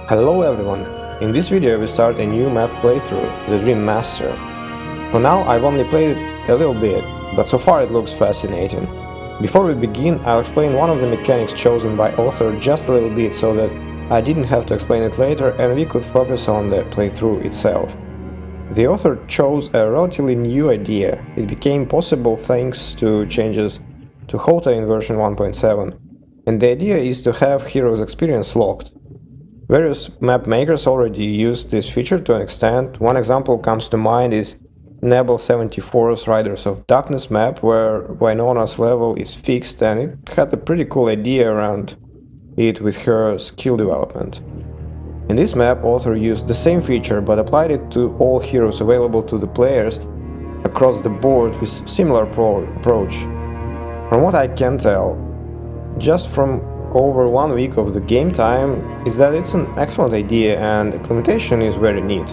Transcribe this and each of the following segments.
Hello everyone! In this video we start a new map playthrough, the Dream Master. For now I've only played it a little bit, but so far it looks fascinating. Before we begin, I'll explain one of the mechanics chosen by author just a little bit so that I didn't have to explain it later and we could focus on the playthrough itself. The author chose a relatively new idea. It became possible thanks to changes to Hota in version 1.7, and the idea is to have heroes' experience locked. Various map makers already used this feature to an extent. One example comes to mind is Nebel 74's Riders of Darkness map, where Wynona's level is fixed, and it had a pretty cool idea around it with her skill development. In this map, author used the same feature but applied it to all heroes available to the players across the board with similar approach. From what I can tell, just from over 1 week of the game time, is that it's an excellent idea and implementation is very neat.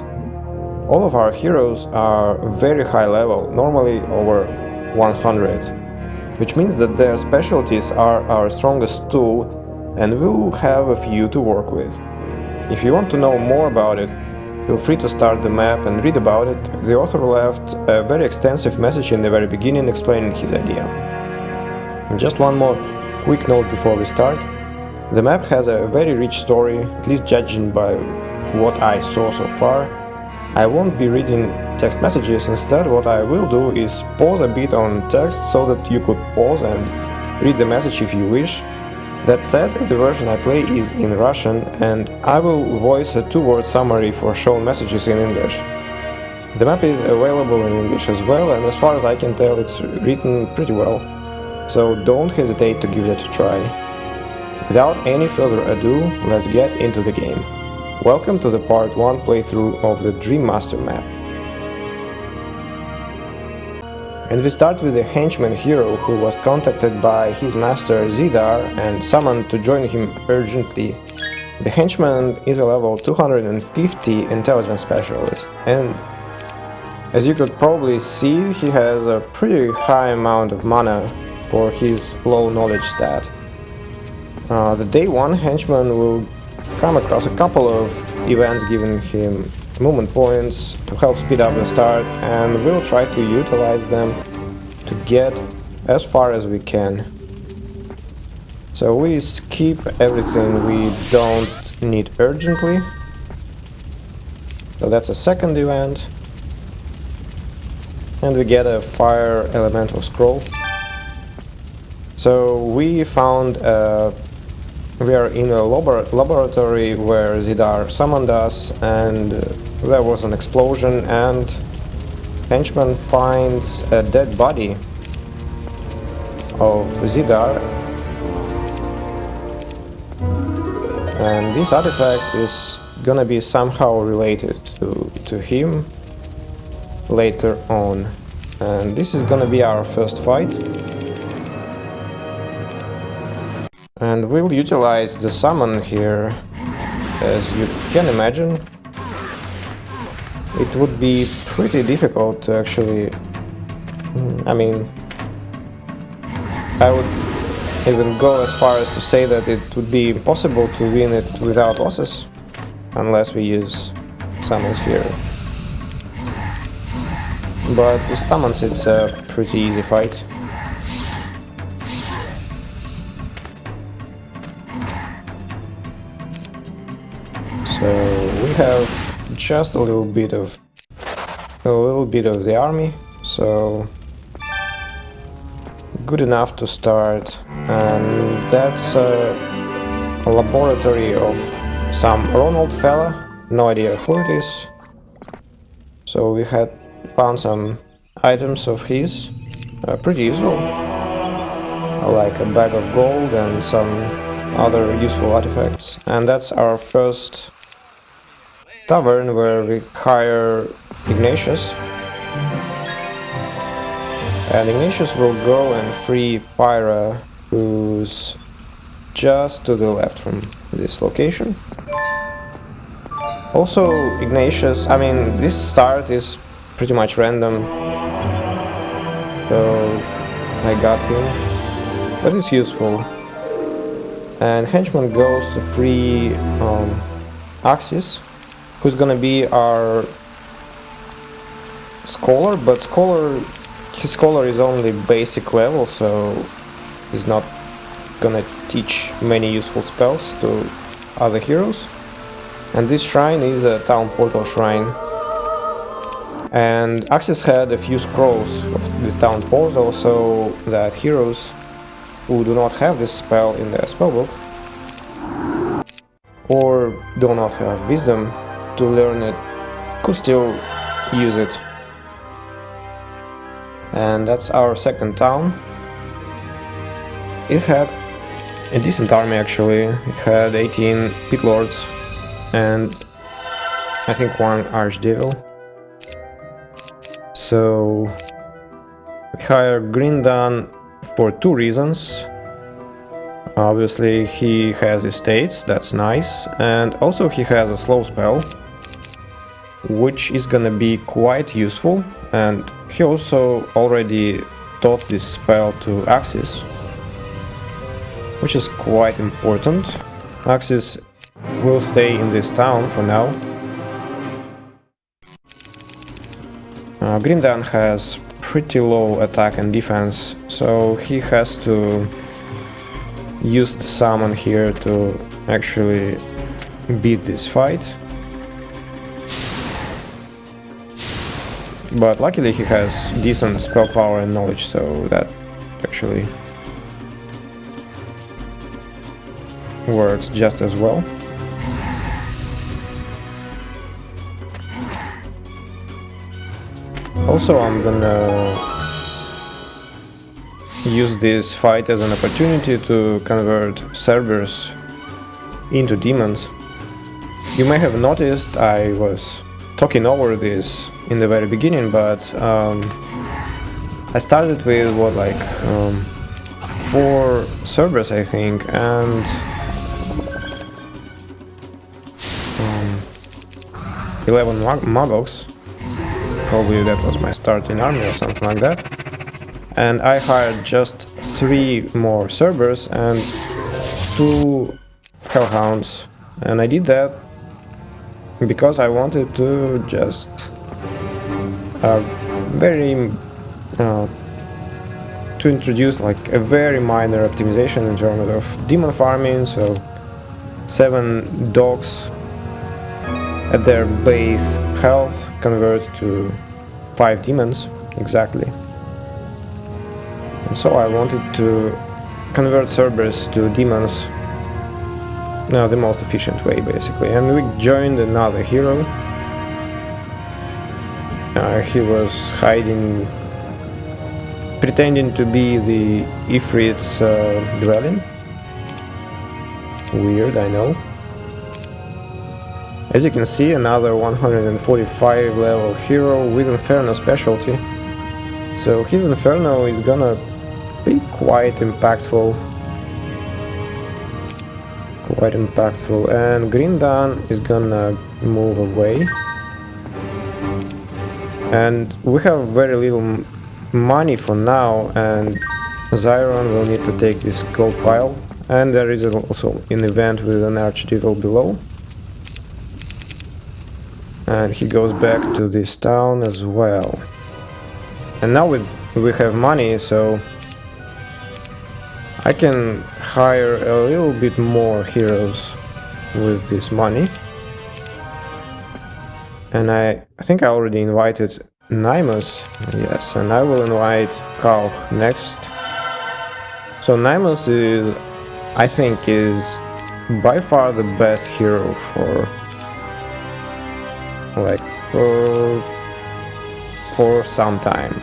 All of our heroes are very high level, normally over 100, which means that their specialties are our strongest tool and we'll have a few to work with. If you want to know more about it, feel free to start the map and read about it. The author left a very extensive message in the very beginning explaining his idea. And just one more quick note before we start. The map has a very rich story, at least judging by what I saw so far. I won't be reading text messages. Instead, what I will do is pause a bit on text so that you could pause and read the message if you wish. That said, the version I play is in Russian and I will voice a two-word summary for shown messages in English. The map is available in English as well, and as far as I can tell it's written pretty well. So don't hesitate to give that a try. Without any further ado, let's get into the game. Welcome to the part 1 playthrough of the Dream Master map. And we start with the henchman hero who was contacted by his master Zidar and summoned to join him urgently. The henchman is a level 250 intelligence specialist, and as you could probably see, he has a pretty high amount of mana for his low knowledge stat. The day 1 henchman will come across a couple of events giving him movement points to help speed up the start, and we'll try to utilize them to get as far as we can. So we skip everything we don't need urgently. So that's a second event. And we get a fire elemental scroll. So we found we are in a laboratory where Zidar summoned us, and there was an explosion and henchman finds a dead body of Zidar, and this artifact is gonna be somehow related to him later on, and this is gonna be our first fight. And we'll utilize the summon here. As you can imagine, it would be pretty difficult to actually... I mean, I would even go as far as to say that it would be impossible to win it without losses, unless we use summons here. But with summons it's a pretty easy fight. So we have just a little bit of the army, so good enough to start. And that's a laboratory of some Ronald fella, no idea who it is. So we had found some items of his, pretty useful, like a bag of gold and some other useful artifacts. And that's our first tavern, where we hire Ignatius. And Ignatius will go and free Pyra, who's just to the left from this location. Also, Ignatius, I mean, this start is pretty much random, so I got him, but it's useful. And henchman goes to free Axis, who's gonna be our scholar, but his scholar is only basic level, so he's not gonna teach many useful spells to other heroes. And this shrine is a town portal shrine. And Axis had a few scrolls with town portal, so that heroes who do not have this spell in their spellbook or do not have wisdom to learn it could still use it. And that's our second town. It had a decent army actually. It had 18 pit lords and I think one archdevil. So we hired Grindan for two reasons. Obviously he has estates, that's nice, and also he has a slow spell, which is gonna be quite useful, and he also already taught this spell to Axis, which is quite important. Axis will stay in this town for now. Grindan has pretty low attack and defense, so he has to use the summon here to actually beat this fight. But luckily he has decent spell power and knowledge, so that actually works just as well. Also, I'm gonna use this fight as an opportunity to convert Cerberus into demons. You may have noticed I was talking over this in the very beginning, but I started with what, like 4 Cerberus I think, and 11 Magogs. Probably that was my starting army or something like that. And I hired just 3 more Cerberus and 2 Hellhounds. And I did that because I wanted to just to introduce like a very minor optimization in terms of demon farming. So 7 dogs at their base health convert to 5 demons exactly. And so I wanted to convert Cerberus to demons the most efficient way basically. And we joined another hero. He was hiding, pretending to be the Ifrit's dwelling. Weird, I know. As you can see, another 145 level hero with Inferno specialty. So his Inferno is gonna be quite impactful. And Grindan is gonna move away. And we have very little money for now, and Zyron will need to take this gold pile. And there is also an event with an archdevil below. And he goes back to this town as well. And now we have money, so I can hire a little bit more heroes with this money. And I think I already invited Nymus, yes, and I will invite Kalk next. So Nymus is, I think, is by far the best hero for like for some time,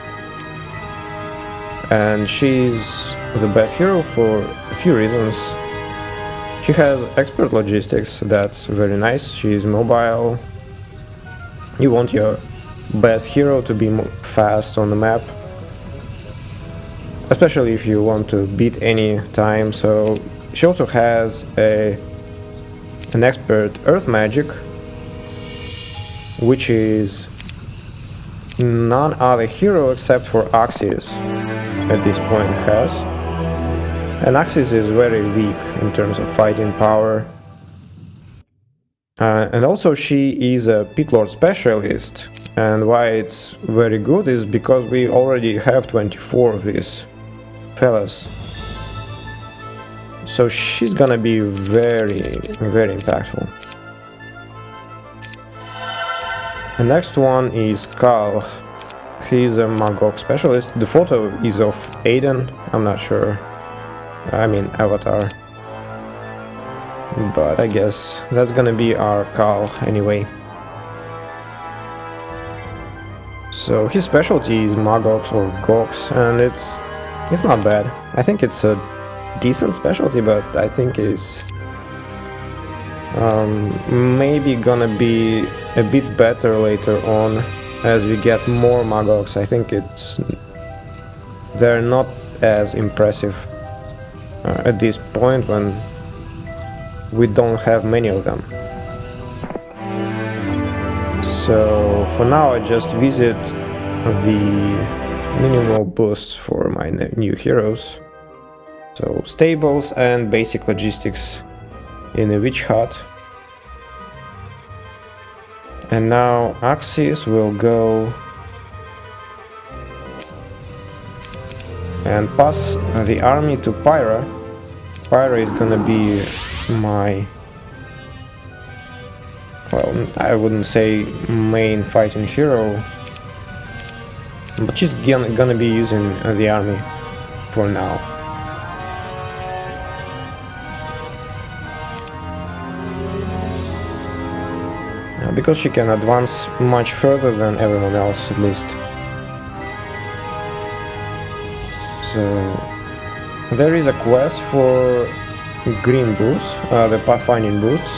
and she's the best hero for a few reasons. She has expert logistics, that's very nice. She is mobile. You want your best hero to be fast on the map, especially if you want to beat any time. So she also has an expert earth magic, which is none other hero except for Axis at this point has. And Axis is very weak in terms of fighting power. And also she is a pit lord specialist, and why it's very good is because we already have 24 of these fellas. So she's gonna be very, very impactful. The next one is Carl. He's a Magog specialist. The photo is of Aiden, I'm not sure. I mean Avatar. But I guess that's gonna be our Carl anyway. So his specialty is Magogs or Gogs, and it's not bad. I think it's a decent specialty, but I think it's maybe gonna be a bit better later on as we get more Magogs. I think they're not as impressive at this point when we don't have many of them. So for now I just visit the minimal boosts for my new heroes. So stables and basic logistics in a witch hut. And now Axis will go and pass the army to Pyra. Pyra is gonna be my, well, I wouldn't say main fighting hero, but she's gonna be using the army for now. Because she can advance much further than everyone else, at least. So there is a quest for green boots, the pathfinding boots,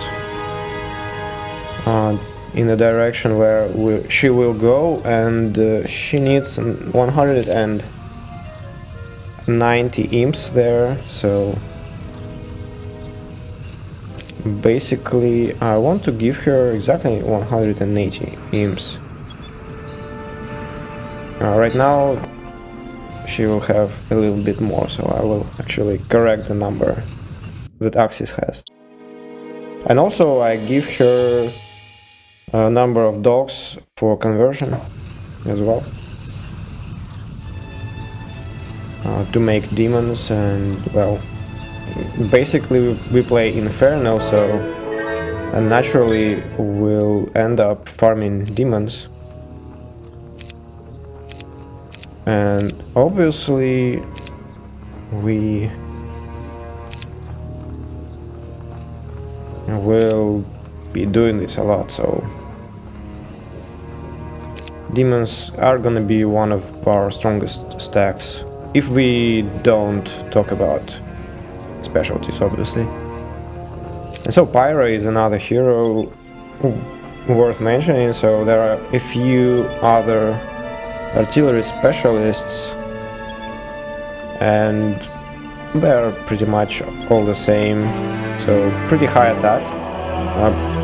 in the direction where she will go, and she needs 190 imps there. So basically I want to give her exactly 180 imps. Right now she will have a little bit more, so I will actually correct the number that Axis has. And also I give her a number of dogs for conversion as well, to make demons. And well, basically we play Inferno, so naturally we'll end up farming demons. And obviously we will be doing this a lot, so demons are gonna be one of our strongest stacks if we don't talk about specialties, obviously. And so Pyra is another hero worth mentioning. So there are a few other artillery specialists, and they're pretty much all the same. So pretty high attack.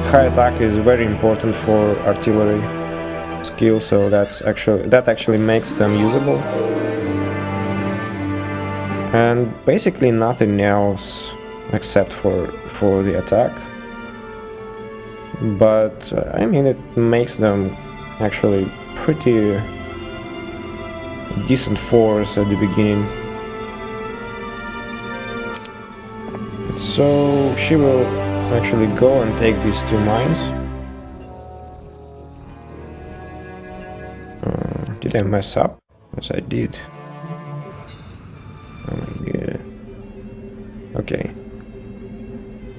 High attack is very important for artillery skill, so that actually makes them usable. And basically nothing else except for the attack. But I mean, it makes them actually pretty decent force at the beginning. So she will actually go and take these two mines. Did I mess up? Yes, I did. Oh my god. Okay.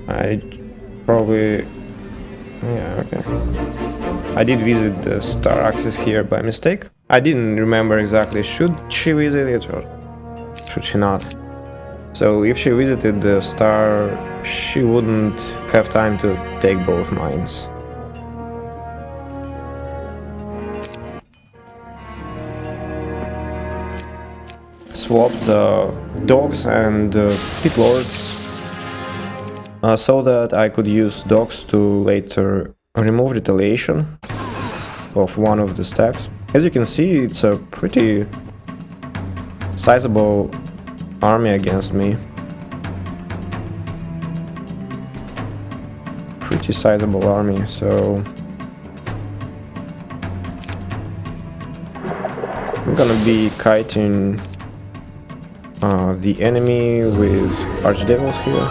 I probably... yeah, okay. I did visit the star axis here by mistake. I didn't remember exactly, should she visit it or should she not? So if she visited the star, she wouldn't have time to take both mines. Swapped dogs and pit lords so that I could use dogs to later remove retaliation of one of the stacks. As you can see, it's a pretty sizable army against me. pretty sizable army, so I'm gonna be kiting the enemy with archdevils here.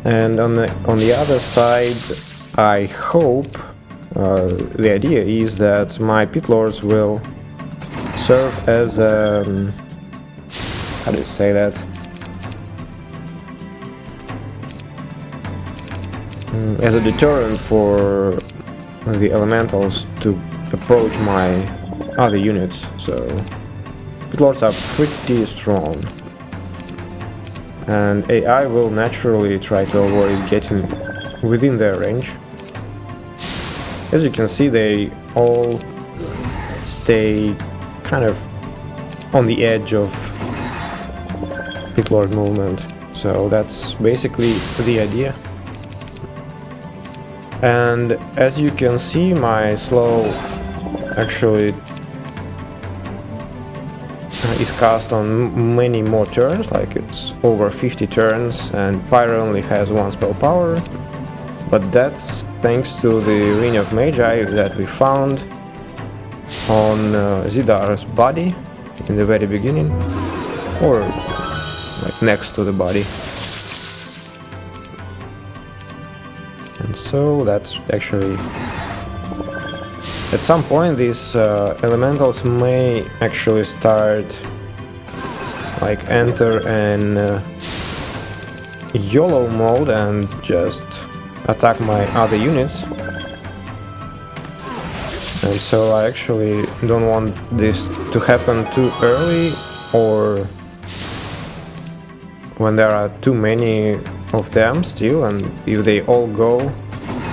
And on the other side, I hope the idea is that my pit lords will serve as how do you say that? As a deterrent for the elementals to approach my other units. So pit lords are pretty strong, and AI will naturally try to avoid getting within their range. As you can see, they all stay kind of on the edge of pit lord movement, so that's basically the idea. And as you can see, my slow actually is cast on many more turns, like it's over 50 turns, and Pier only has one spell power, but that's thanks to the Ring of Magi that we found on Zidar's body in the very beginning, or like next to the body. And so that's actually, at some point these elementals may actually start, like enter an YOLO mode and just attack my other units. And so I actually don't want this to happen too early, or when there are too many of them still, and if they all go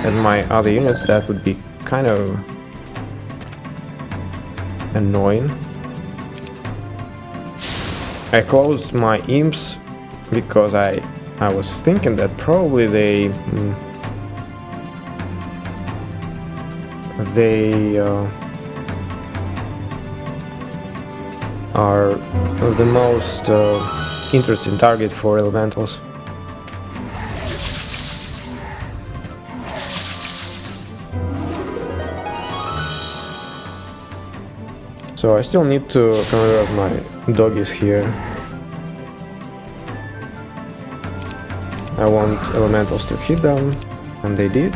at my other units, that would be kind of annoying. I closed my imps because I was thinking that probably they are the most interesting target for elementals. So I still need to convert my doggies here. I want elementals to hit them, and they did.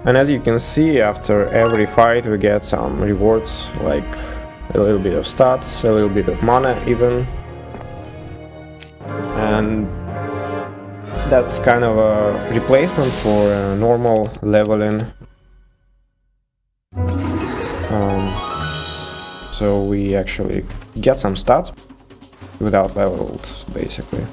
And as you can see, after every fight we get some rewards, like a little bit of stats, a little bit of mana even. And that's kind of a replacement for normal leveling. So we actually get some stats without levels, basically.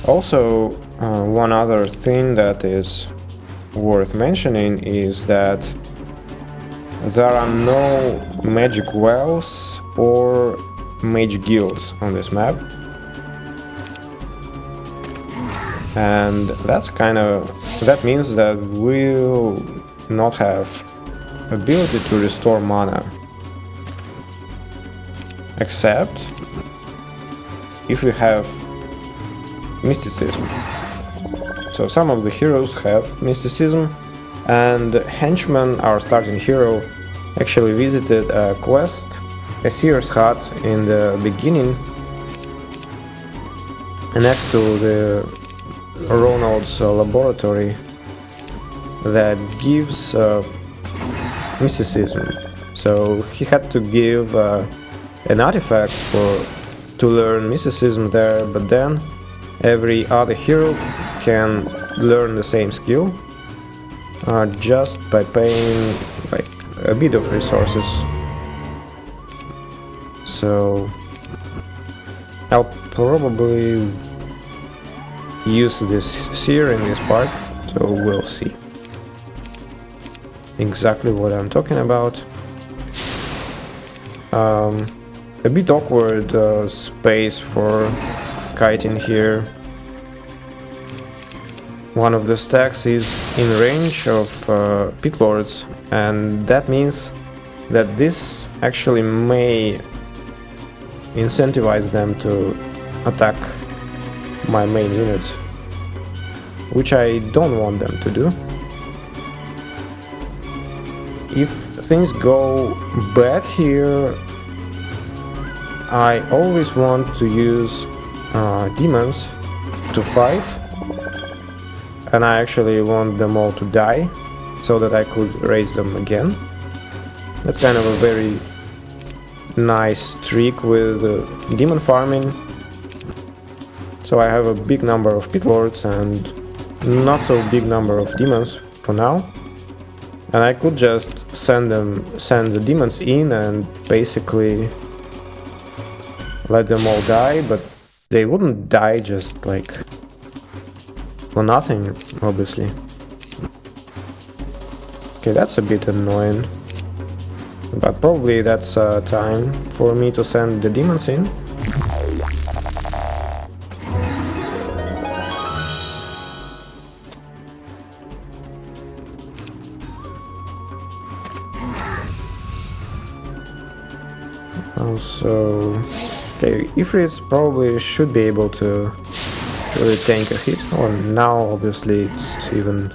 Also, one other thing that is worth mentioning is that there are no magic wells or mage guilds on this map, and that means that we'll not have ability to restore mana, except if we have mysticism. So some of the heroes have mysticism, and Henchman, our starting hero, actually visited a quest, a seer's hut, in the beginning next to the Ronald's laboratory that gives mysticism. So he had to give an artifact to learn mysticism there, but then every other hero can learn the same skill just by paying like a bit of resources. So I'll probably use this seer in this part, so we'll see exactly what I'm talking about. A bit awkward space for kiting here. One of the stacks is in range of pit lords, and that means that this actually may incentivize them to attack my main units, which I don't want them to do. If things go bad here, I always want to use demons to fight, and I actually want them all to die so that I could raise them again. That's kind of a very nice trick with demon farming. So I have a big number of pit lords and not so big number of demons for now. And I could just send the demons in and basically let them all die, but they wouldn't die just like for nothing, obviously. Okay, that's a bit annoying, but probably that's time for me to send the demons in. Also, okay, Ifrits probably should be able to really tank a hit, or now obviously it's even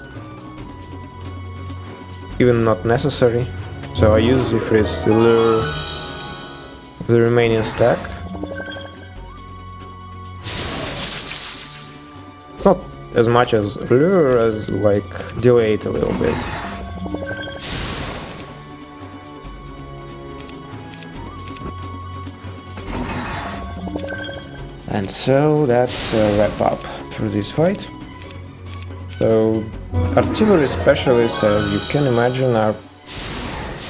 not necessary. So I use Ifrits to lure the remaining stack. It's not as much as lure as like delay it a little bit. And so that's a wrap up for this fight. So artillery specialists, as you can imagine, are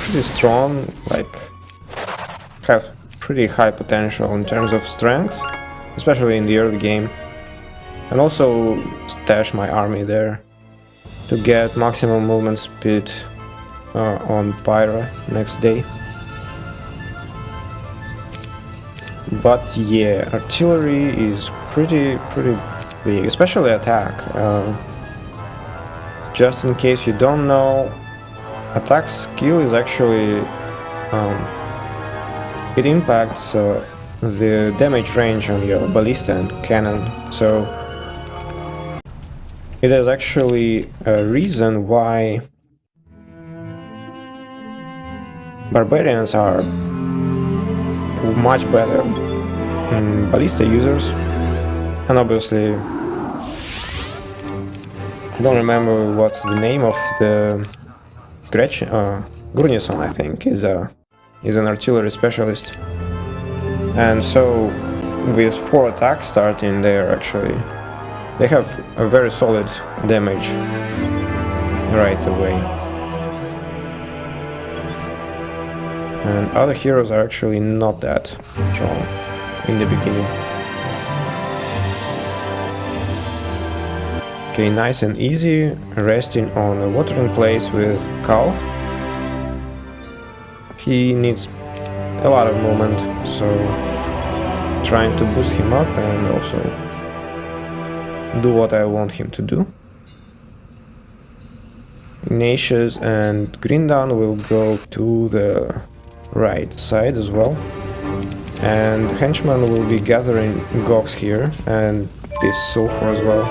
pretty strong, like have pretty high potential in terms of strength, especially in the early game. And also stash my army there to get maximum movement speed on Pier next day. But yeah, artillery is pretty big, especially attack. Just in case you don't know, attack skill is actually it impacts the damage range on your ballista and cannon. So it is actually a reason why barbarians are much better ballista users. And obviously I don't remember what's the name of the Gretchen, Gurnison, I think, is an artillery specialist. And so with 4 attacks starting, they have a very solid damage right away. And other heroes are actually not that strong in the beginning. Okay, nice and easy, resting on a watering place with Cal. He needs a lot of movement, so trying to boost him up and also do what I want him to do. Ignatius and Grindan will go to the right side as well, and Henchman will be gathering Gox here and this sulfur as well.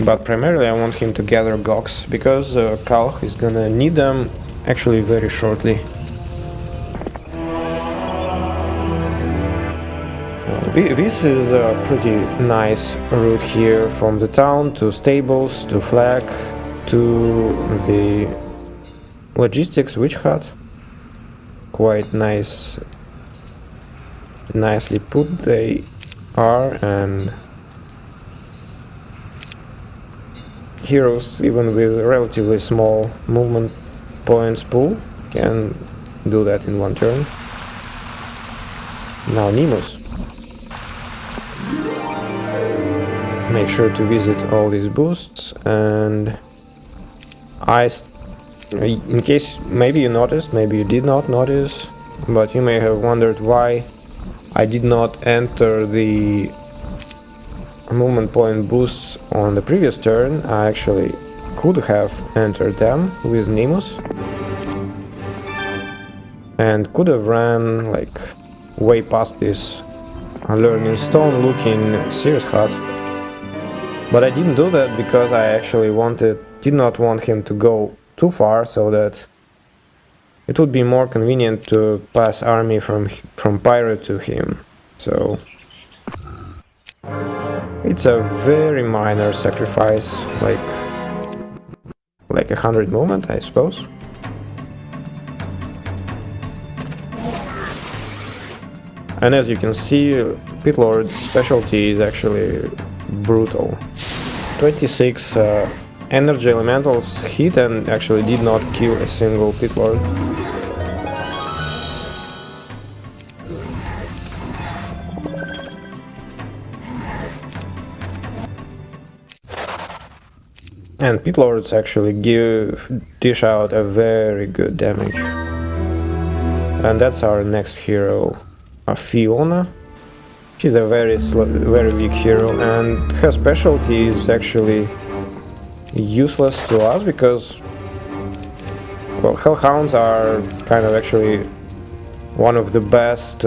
But primarily I want him to gather Gox because Kalh is gonna need them actually very shortly. This is a pretty nice route here from the town to stables, to flag, to the logistics witch hut. Quite nicely put they are, and heroes even with relatively small movement points pool can do that in one turn. Now Nemus. Make sure to visit all these boosts, and in case maybe you noticed, maybe you did not notice, but you may have wondered why I did not enter the movement point boosts on the previous turn. I actually could have entered them with Nemus and could have ran like way past this learning stone looking serious hut, but I didn't do that because I actually did not want him to go too far, so that it would be more convenient to pass army from Pier to him. So it's a very minor sacrifice, like 100 movement, I suppose. And as you can see, Pit Lord's specialty is actually brutal. 26 energy elementals hit and actually did not kill a single Pit Lord. And Pit Lords actually dish out a very good damage. And that's our next hero, Fiona. She's a very weak hero, and her specialty is actually useless to us because, well, Hellhounds are kind of actually one of the best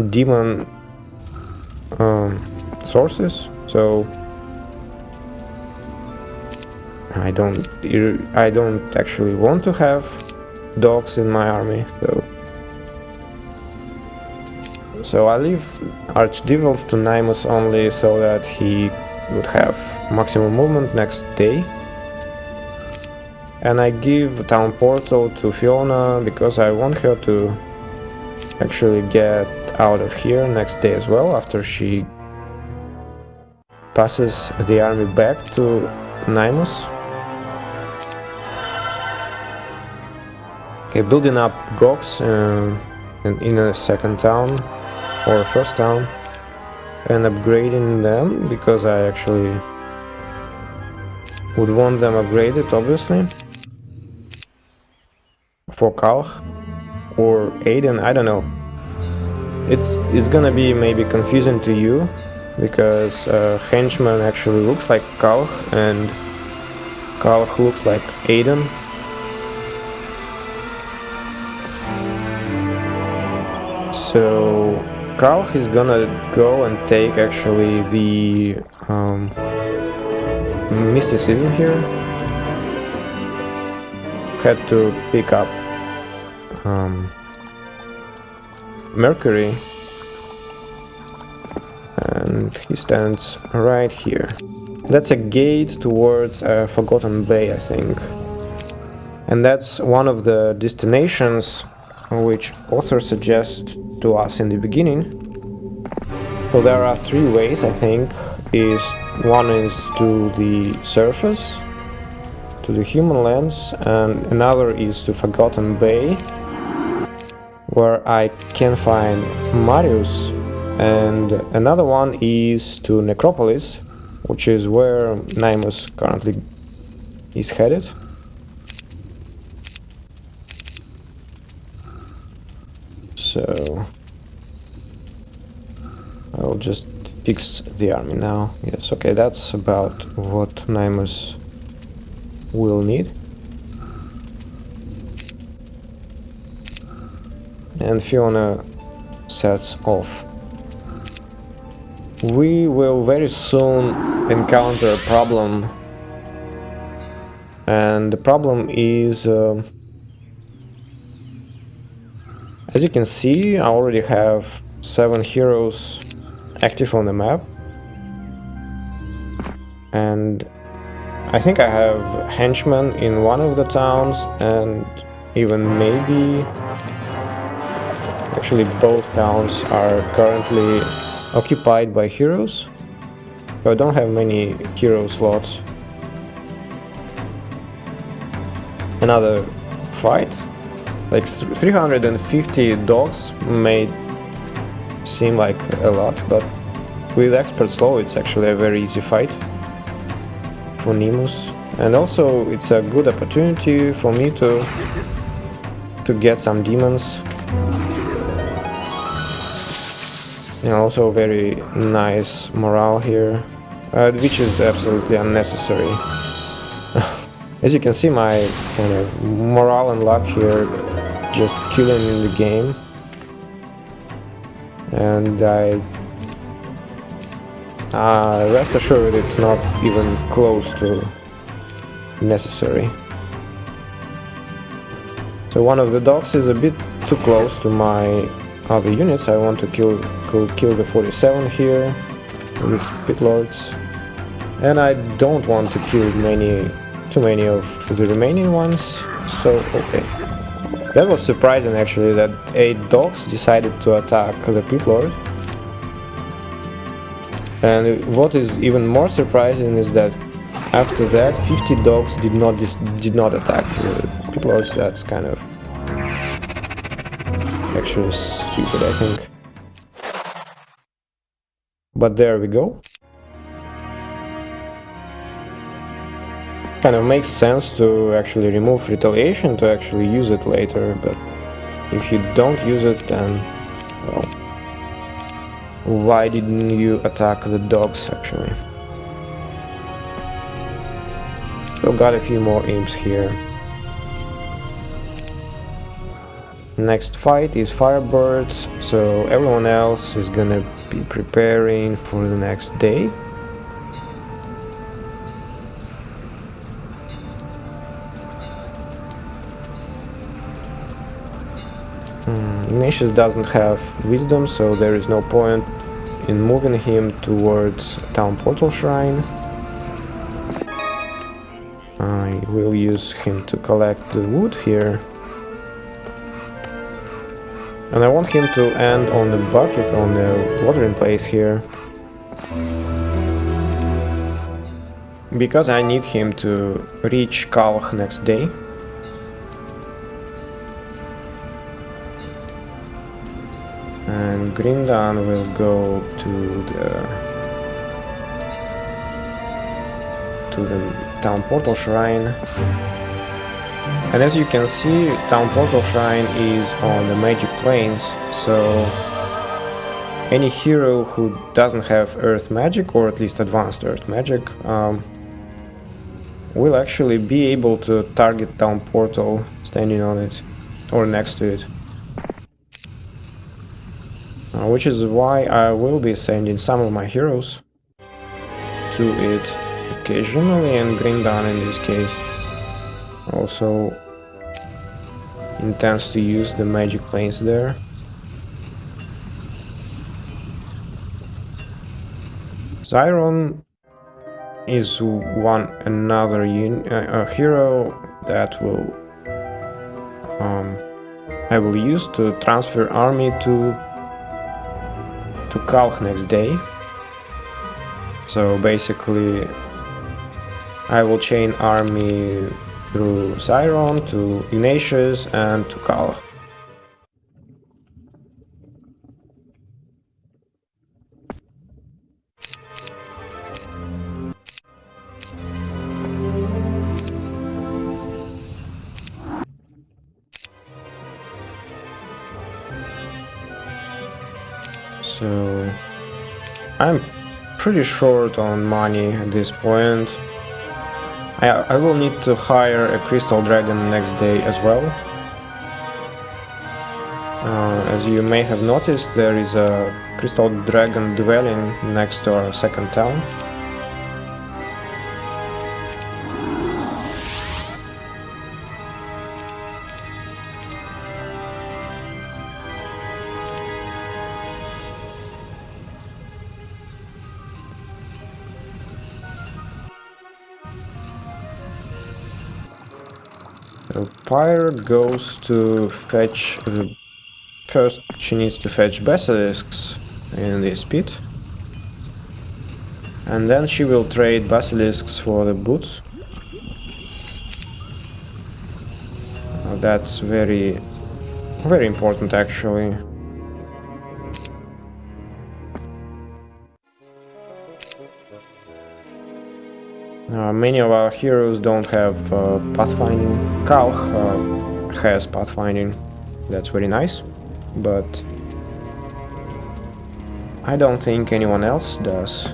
demon sources, so I don't actually want to have dogs in my army, so I leave Archdevils to Nemus only so that he would have maximum movement next day. And I give Town Portal to Fiona because I want her to actually get out of here next day as well, after she passes the army back to Nemus. Okay, building up Gogs in a second town or first town and upgrading them because I actually would want them upgraded, obviously, for Kalch or Aiden. I don't know. It's gonna be maybe confusing to you because Henchman actually looks like Kalch and Kalch looks like Aiden. So Kalch is gonna go and take actually the mysticism here. Had to pick up Mercury, and he stands right here. That's a gate towards Forgotten Bay, I think, and that's one of the destinations which author suggests to us in the beginning. So there are three ways, I think. One is to the surface, to the human lands, and another is to Forgotten Bay, where I can find Marius, and another one is to Necropolis, which is where Nemus currently is headed. So I'll just fix the army now. Yes, okay, that's about what Nemus will need. And Fiona sets off. We will very soon encounter a problem, and the problem is, as you can see, I already have 7 heroes active on the map, and I think I have henchmen in one of the towns, and even maybe actually both towns are currently occupied by heroes, so I don't have many hero slots. Another fight, like 350 dogs may seem like a lot, but with expert slow it's actually a very easy fight for Nemus, and also it's a good opportunity for me to get some demons And also very nice morale here, which is absolutely unnecessary. As you can see, my kind of morale and luck here just killing in the game, and I rest assured it's not even close to necessary. So one of the dogs is a bit too close to my other units. I want to kill the 47 here with pit lords, and I don't want to kill too many of the remaining ones. So okay, that was surprising actually that 8 dogs decided to attack the pit lord. And what is even more surprising is that after that 50 dogs did not attack the pit lords. That's kind of actually stupid, I think. But there we go. Kind of makes sense to actually remove retaliation to actually use it later, but if you don't use it, then well, why didn't you attack the dogs actually? So got a few more imps here. Next fight is Firebirds, so everyone else is gonna be preparing for the next day. Ignatius doesn't have wisdom, so there is no point in moving him towards Town Portal Shrine. I will use him to collect the wood here. And I want him to end on the bucket, on the watering place here. Because I need him to reach Kalch next day. And Grindan will go to the Town Portal Shrine. And as you can see, Town Portal Shrine is on the Magic Plains, so any hero who doesn't have Earth Magic, or at least Advanced Earth Magic, will actually be able to target Town Portal standing on it, or next to it. Which is why I will be sending some of my heroes to it occasionally, and Grindan in this case also intends to use the Magic Plains there. Zyron is another hero that I will use to transfer army to Kalch next day. So basically I will chain army through Zyron to Ignatius and to Kalch. So I'm pretty short on money at this point. I will need to hire a Crystal Dragon next day as well. As you may have noticed, there is a Crystal Dragon dwelling next to our second town. So Pier goes to fetch the... First she needs to fetch basilisks in this pit. And then she will trade basilisks for the boots. That's very important actually. Many of our heroes don't have pathfinding. Kalch has pathfinding, that's very nice, but I don't think anyone else does.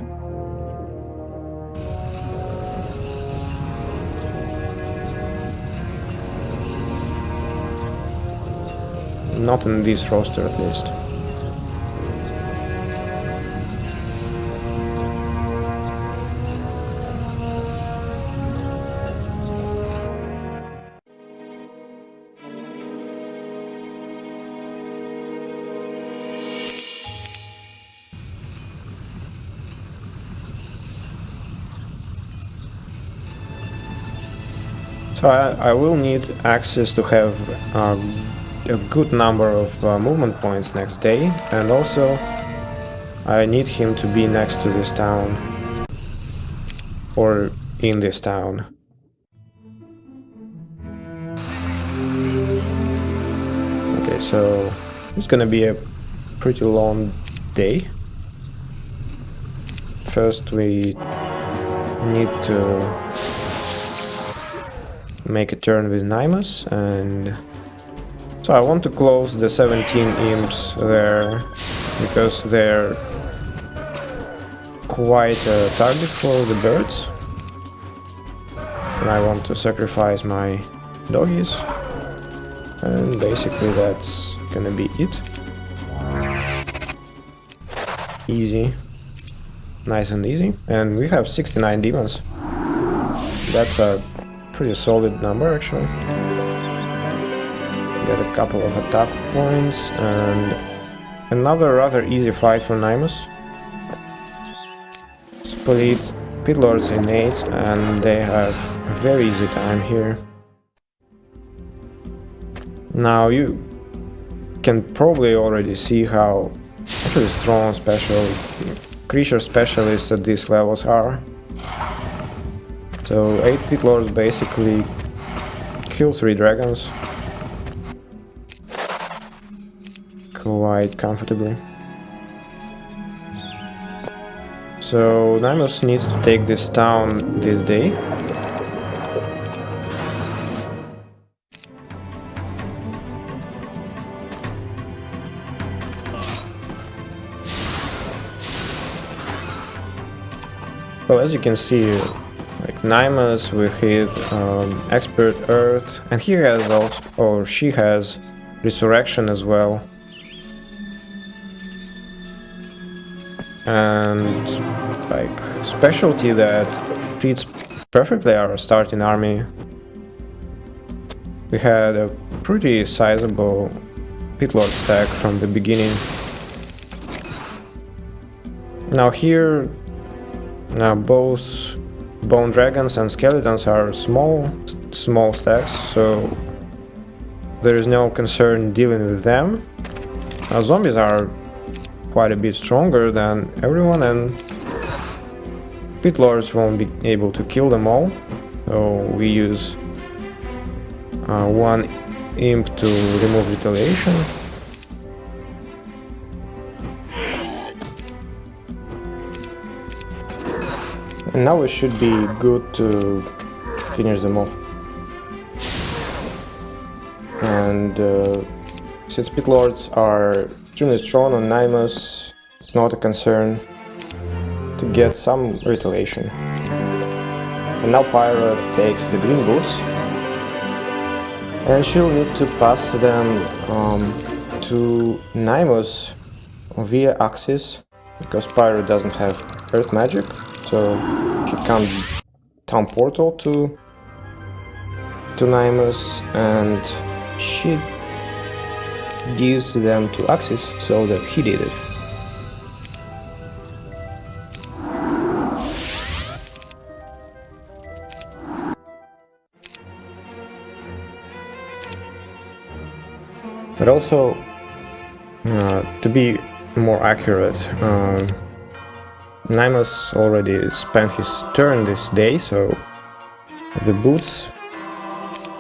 Not in this roster, at least. So I will need access to have a good number of movement points next day, and also I need him to be next to this town, or in this town. Okay, so it's gonna be a pretty long day. First we need to make a turn with Nimus, and so I want to close the 17 imps there because they're quite a target for the birds, and I want to sacrifice my doggies, and basically that's gonna be it. Easy, nice and easy, and we have 69 demons. That's a pretty solid number, actually. Get a couple of attack points, and another rather easy fight for Nimus. Split Pit Lords in 8, and they have a very easy time here. Now you can probably already see how actually strong creature specialists at these levels are. So 8 Pit Lords basically kill 3 dragons quite comfortably. So Nimus needs to take this town this day. Well, as you can see, like Nimus with his expert earth, and he has also, or she has, resurrection as well, and like specialty that fits perfectly our starting army. We had a pretty sizable Pit Lord stack from the beginning. Now here, both Bone Dragons and Skeletons are small stacks, so there is no concern dealing with them. Zombies are quite a bit stronger than everyone, and Pit Lords won't be able to kill them all, so we use one imp to remove retaliation. And now we should be good to finish them off. And since Pit Lords are extremely strong on Nimus, it's not a concern to get some retaliation. And now Pyra takes the green boots, and she'll need to pass them to Nimus via Axis, because Pyra doesn't have earth magic. So she can't town portal to Nimus, and she gives them to Axis so that he did it. But also, to be more accurate, Nimus already spent his turn this day, so the boots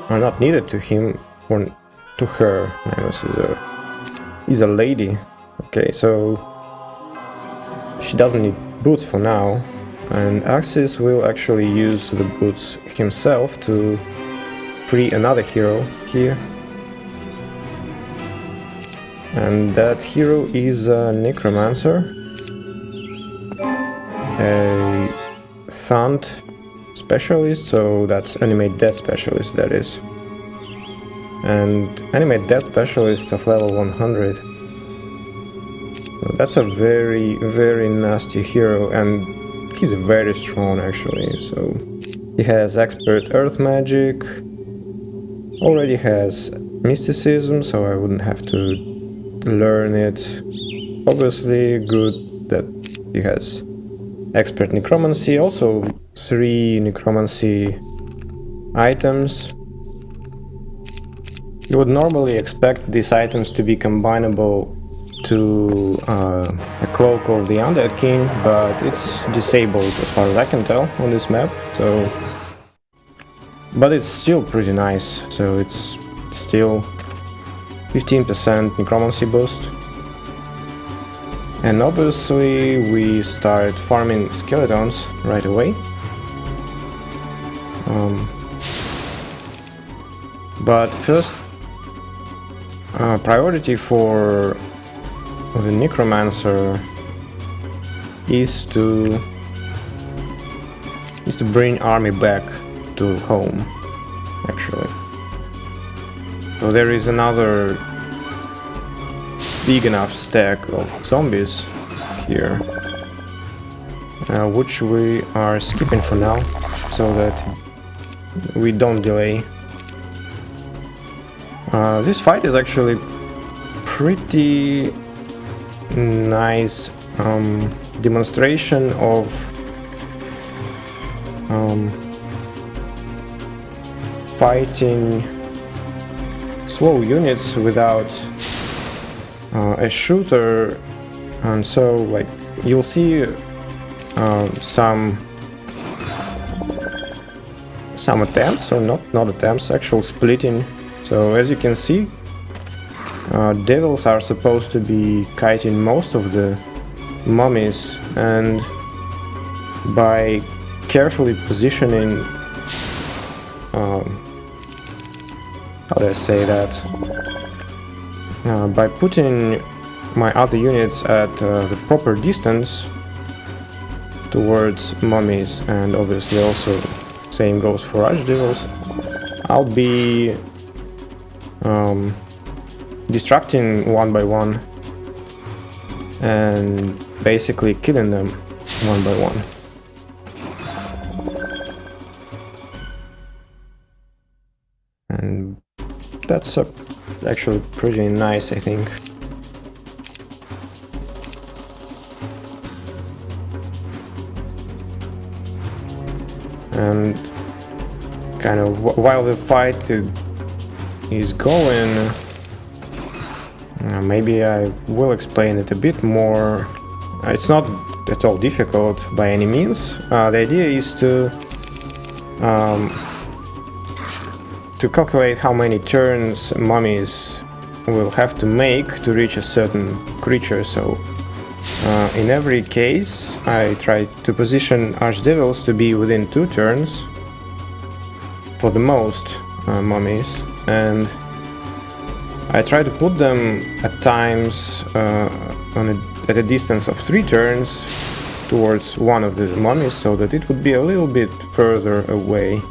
are not needed to him or to her. Nimus is a lady. Okay, so she doesn't need boots for now, and Axis will actually use the boots himself to free another hero here. And that hero is a Necromancer. a Thunt specialist, so that's animate death specialist, that is. And animate death specialist of level 100. So that's a very, very nasty hero, and he's very strong actually. So he has expert earth magic, already has mysticism, so I wouldn't have to learn it. Obviously good that he has expert necromancy, also 3 necromancy items. You would normally expect these items to be combinable to a cloak of the Undead King, but it's disabled as far as I can tell on this map, so... But it's still pretty nice, so it's still 15% necromancy boost. And obviously we start farming skeletons right away. But first, priority for the necromancer is to bring army back to home, actually. So there is another big enough stack of zombies here, which we are skipping for now, so that we don't delay. This fight is actually pretty nice demonstration of fighting slow units without a shooter, and so like you'll see some attempts, or not attempts, actual splitting. So as you can see, devils are supposed to be kiting most of the mummies, and by carefully positioning, how do I say that? By putting my other units at the proper distance towards mummies, and obviously also same goes for archdevils, I'll be distracting one by one and basically killing them one by one. And that's actually pretty nice, I think. And kind of while the fight is going, maybe I will explain it a bit more. It's not at all difficult by any means. The idea is to calculate how many turns mummies will have to make to reach a certain creature. So in every case I try to position archdevils to be within 2 turns for the most mummies, and I try to put them at times at a distance of 3 turns towards one of the mummies, so that it would be a little bit further away.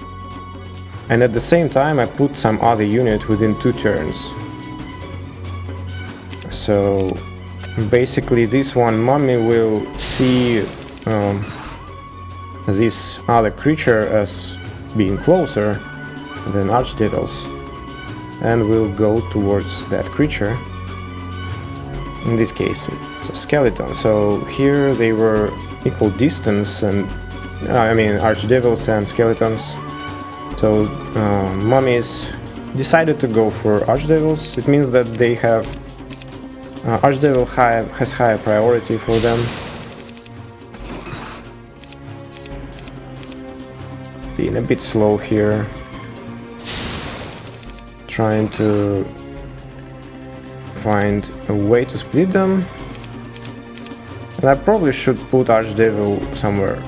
And at the same time I put some other unit within 2 turns. So basically this one mummy will see this other creature as being closer than archdevils, and will go towards that creature. In this case it's a skeleton, so here they were equal distance, and I mean archdevils and skeletons. So mummies decided to go for archdevils. It means that they have archdevil has higher priority for them. Being a bit slow here, trying to find a way to split them. And I probably should put archdevil somewhere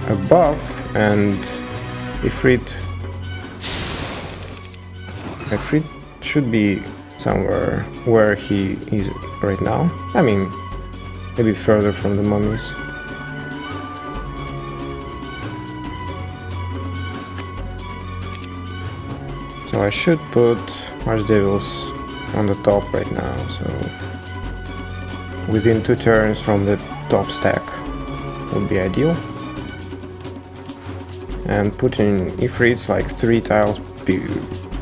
above, and Ifrit should be somewhere where he is right now. I mean, maybe further from the mummies. So I should put Archdevils on the top right now, so within 2 turns from the top stack would be ideal. And putting Ifrits like 3 tiles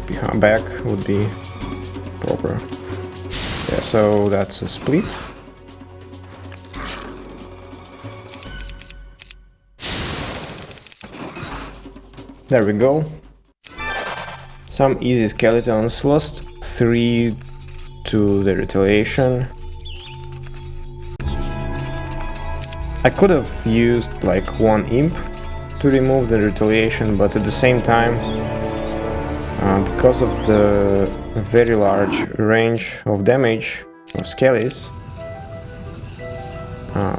behind back would be proper. Yeah, so that's a split. There we go. Some easy skeletons, lost 3 to the retaliation. I could have used like 1 imp to remove the retaliation, but at the same time, because of the very large range of damage of skellies,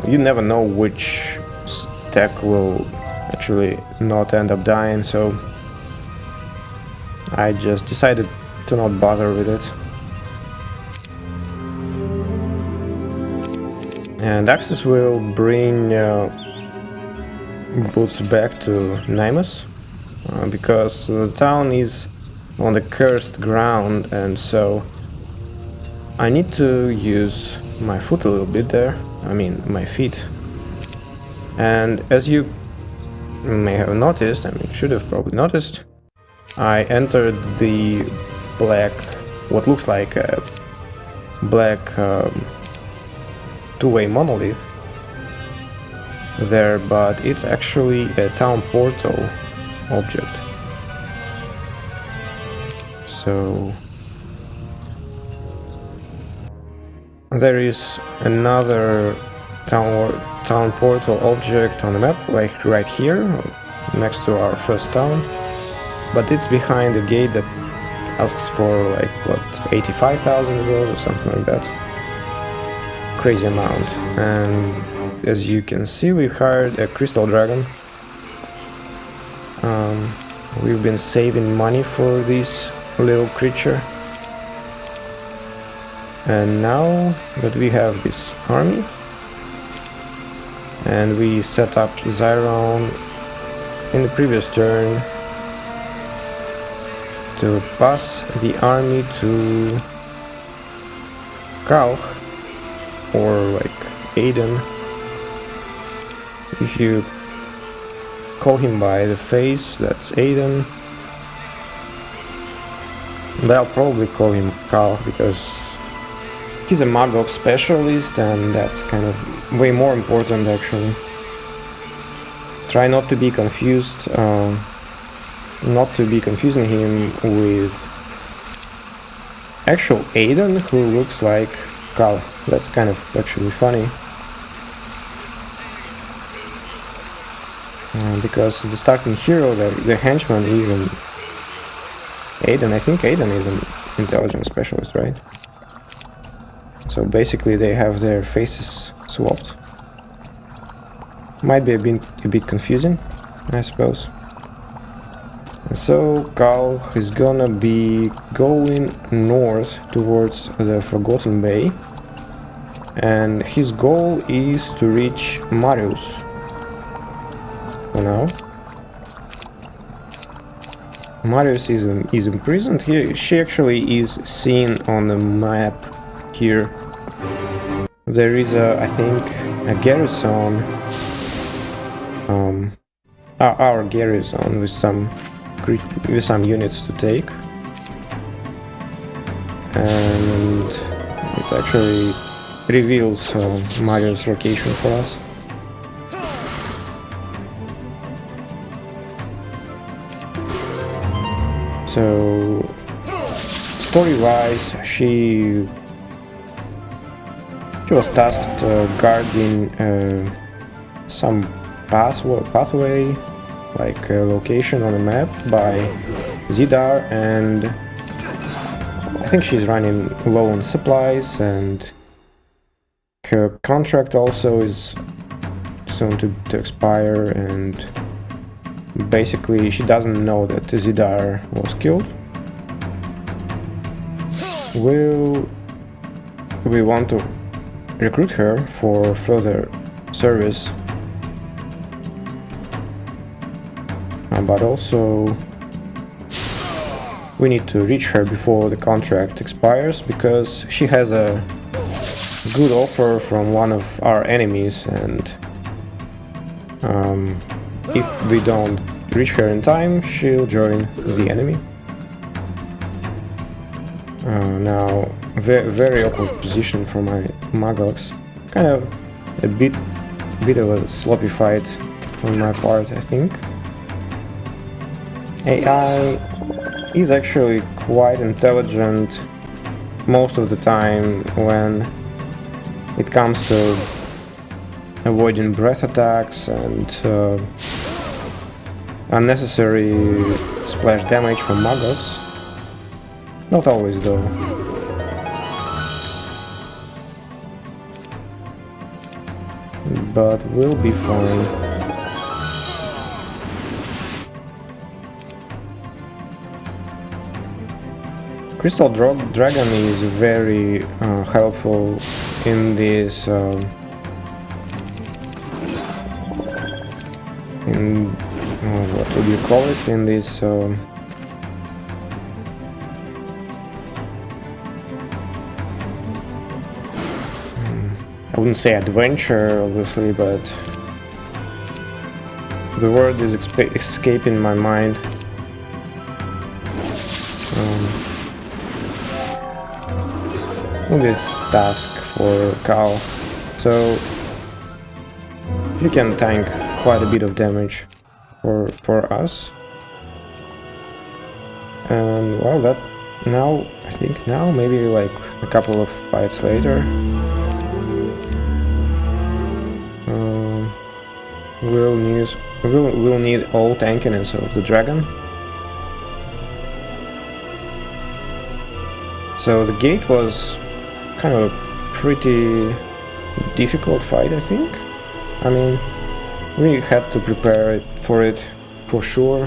you never know which stack will actually not end up dying, so I just decided to not bother with it. And Axis will bring boots back to Nemus, because the town is on the cursed ground, and so I need to use my foot a little bit there, I mean my feet. And as you may have noticed, I mean should have probably noticed, I entered the black, what looks like a black two-way monolith there, but it's actually a town portal object. So there is another town portal object on the map, like right here, next to our first town, but it's behind a gate that asks for like what, 85,000 gold or something like that. Crazy amount. And as you can see, we hired a crystal dragon. We've been saving money for this little creature, and now that we have this army and we set up Zyron in the previous turn to pass the army to Kalch, or like Aiden. If you call him by the face, that's Aiden. But I'll probably call him Kalch because he's a Magog specialist, and that's kind of way more important actually. Try not to be confused, not to be confusing him with actual Aiden, who looks like Kalch. That's kind of actually funny. Because the starting hero, the henchman, is an Aiden. I think Aiden is an intelligence specialist, right? So basically they have their faces swapped. Might be a bit confusing, I suppose. And so Kalch is gonna be going north towards the Forgotten Bay, and his goal is to reach Marius for now. Marius is imprisoned here. She actually is seen on the map here. There is I think a garrison, our garrison with some units to take, and it actually reveals Marius' location for us. So story-wise, she was tasked guarding some pathway, like a location on the map, by Zidar, and I think she's running low on supplies, and her contract also is soon to expire, and basically she doesn't know that Zidar was killed. We want to recruit her for further service, but also we need to reach her before the contract expires, because she has a good offer from one of our enemies, and if we don't reach her in time, she'll join the enemy. Now, very awkward position for my Magox. Kind of a bit of a sloppy fight on my part, I think. AI is actually quite intelligent most of the time when it comes to avoiding breath attacks and unnecessary splash damage from Magots. Not always though. But we'll be fine. Crystal Dragon is very helpful in this what would you call it, in this I wouldn't say adventure, obviously, but the word is escaping my mind. This task for Cow, so he can tank quite a bit of damage for us. And well, that now, I think now, maybe like a couple of fights later, we'll need all tankiness of the dragon. So the gate was kind of a pretty difficult fight, I think. I mean, we had to prepare for it for sure.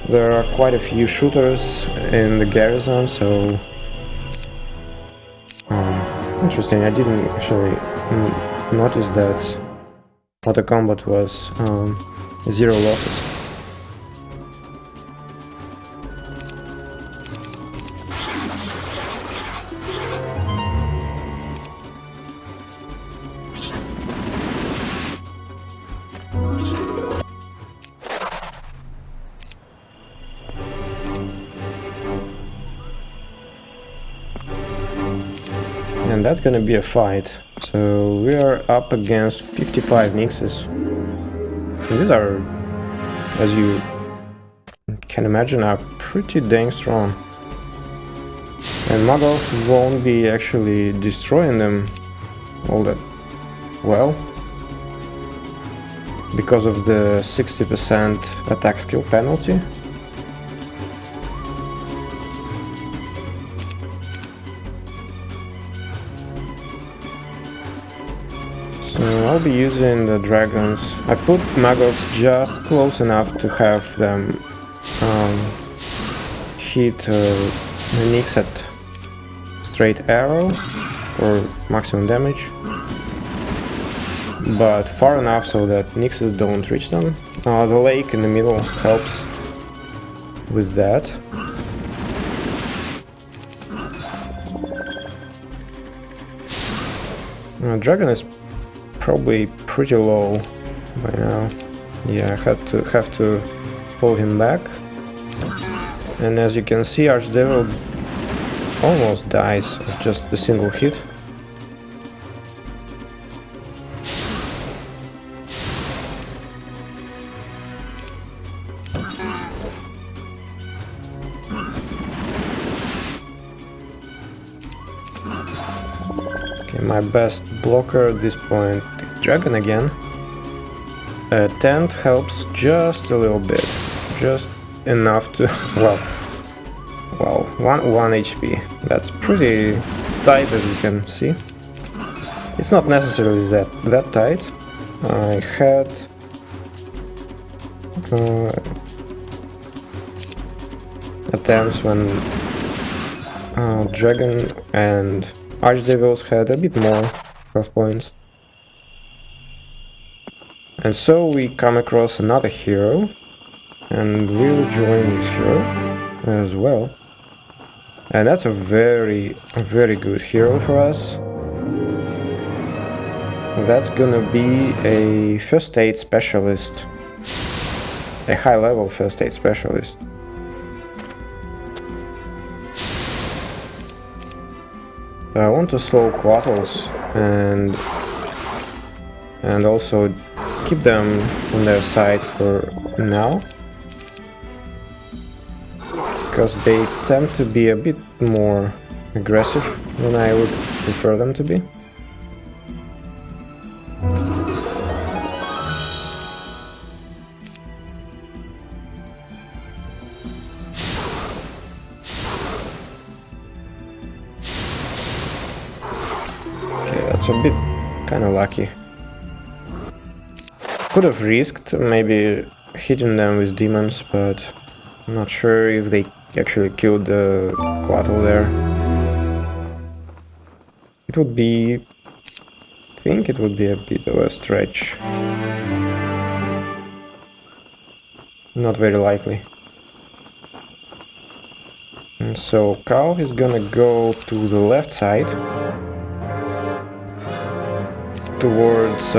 There are quite a few shooters in the garrison, so interesting. I didn't actually notice that auto combat was 0 losses. And that's gonna be a fight. So we are up against 55 Nixes. And these are, as you can imagine, are pretty dang strong. And Muggles won't be actually destroying them all that well, because of the 60% attack skill penalty. So I'll be using the dragons. I put Maggots just close enough to have them hit the Nyx at straight arrow for maximum damage, but far enough so that Nyxes don't reach them. The lake in the middle helps with that. Dragon is probably pretty low by now. Yeah, I have to pull him back. And as you can see, Archdevil almost dies of just a single hit. My best blocker at this point is Dragon again. Tent helps just a little bit, just enough to, well, 1 HP. That's pretty tight, as you can see. It's not necessarily that tight. I had attempts when Dragon and Archdevils had a bit more health points. And so we come across another hero, and we'll join this hero. as well. And that's a very good hero for us. That's gonna be a first aid specialist. A high level first aid specialist. I want to slow Quattles and also keep them on their side for now, because they tend to be a bit more aggressive than I would prefer them to be. Okay, that's a bit kind of lucky. Could have risked maybe hitting them with demons, but I'm not sure if they actually killed the Quattle there. It would be... I think it would be a bit of a stretch. Not very likely. And so Cal is gonna go to the left side towards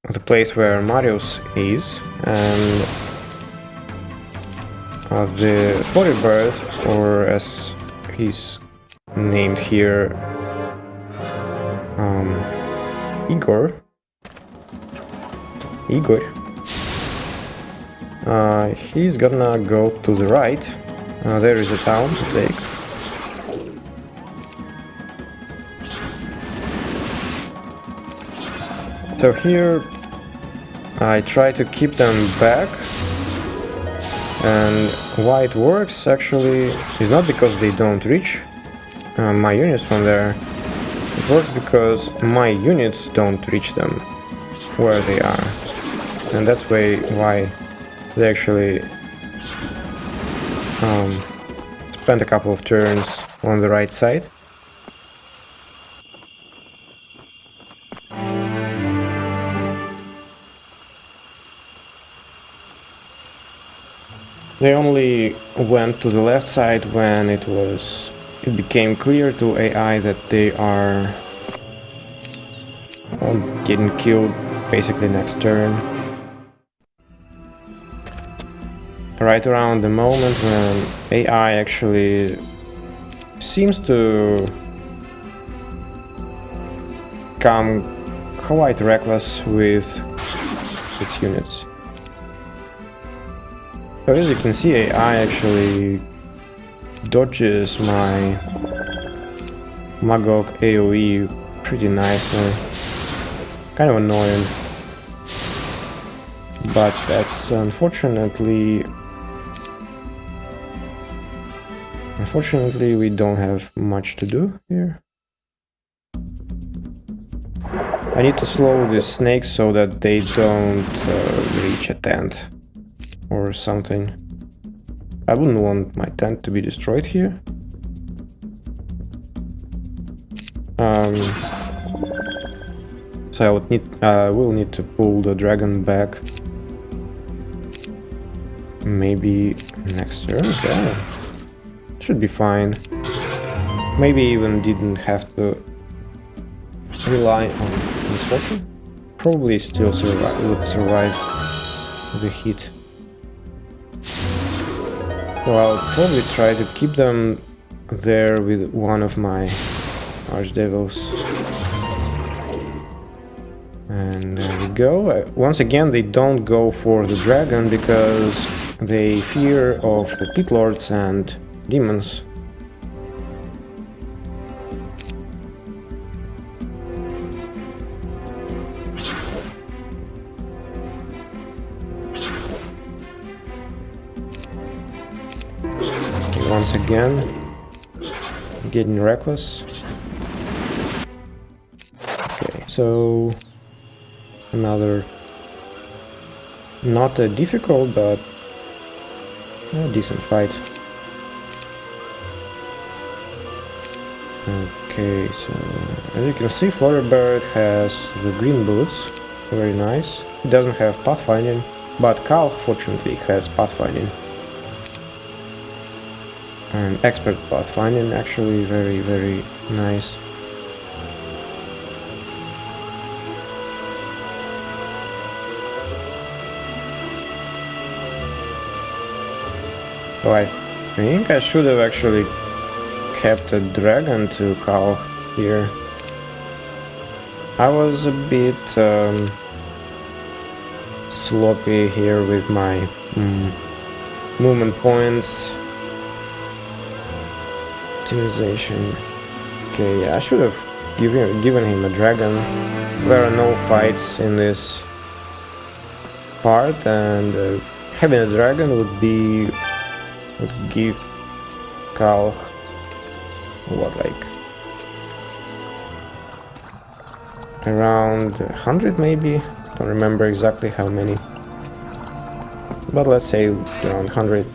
the place where Marius is, and the Furry Bird, or as he's named here, Igor, he's gonna go to the right. There is a town to take. So here I try to keep them back, and why it works actually is not because they don't reach my units from there. It works because my units don't reach them where they are, and that's why they actually spend a couple of turns on the right side. They only went to the left side when it became clear to AI that they are getting killed basically next turn. Right around the moment when AI actually seems to become quite reckless with its units. So as you can see, AI actually dodges my Magog AoE pretty nicely. Kind of annoying. But that's unfortunately we don't have much to do here. I need to slow the snakes so that they don't reach a tent or something. I wouldn't want my tent to be destroyed here. So I will need to pull the dragon back. Maybe next turn. Okay. Should be fine. Maybe even didn't have to rely on misfortune. Probably still would survive the hit. So I'll probably try to keep them there with one of my archdevils. And there we go. Once again, they don't go for the dragon because they fear of the pit lords and demons. Once again, getting reckless. Okay, so another not a difficult but a decent fight. Okay, so as you can see, Flurrybird has the green boots, very nice. He doesn't have pathfinding, but Cal fortunately has pathfinding. And expert pathfinding, actually very nice. So I think I should have actually kept a dragon to call here. I was a bit sloppy here with my movement points. Optimization. Okay, I should have given him a dragon. There are no fights in this part, and having a dragon would give Cal what, like around 100 maybe? Don't remember exactly how many, but let's say around 100,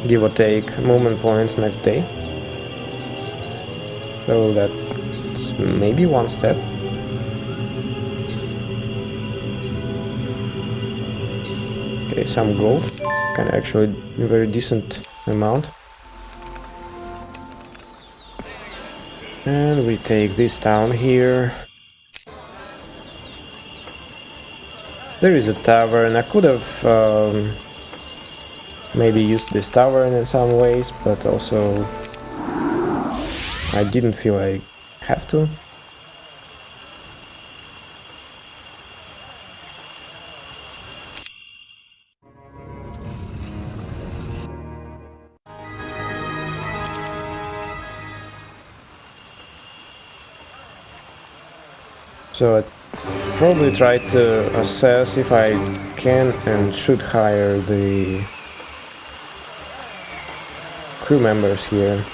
give or take, movement points next day. So that's maybe one step. Okay, some gold, kind of actually a very decent amount. And we take this town here. There is a tavern. I could have maybe used this tavern in some ways, but also I didn't feel I have to. So I probably try to assess if I can and should hire the crew members here.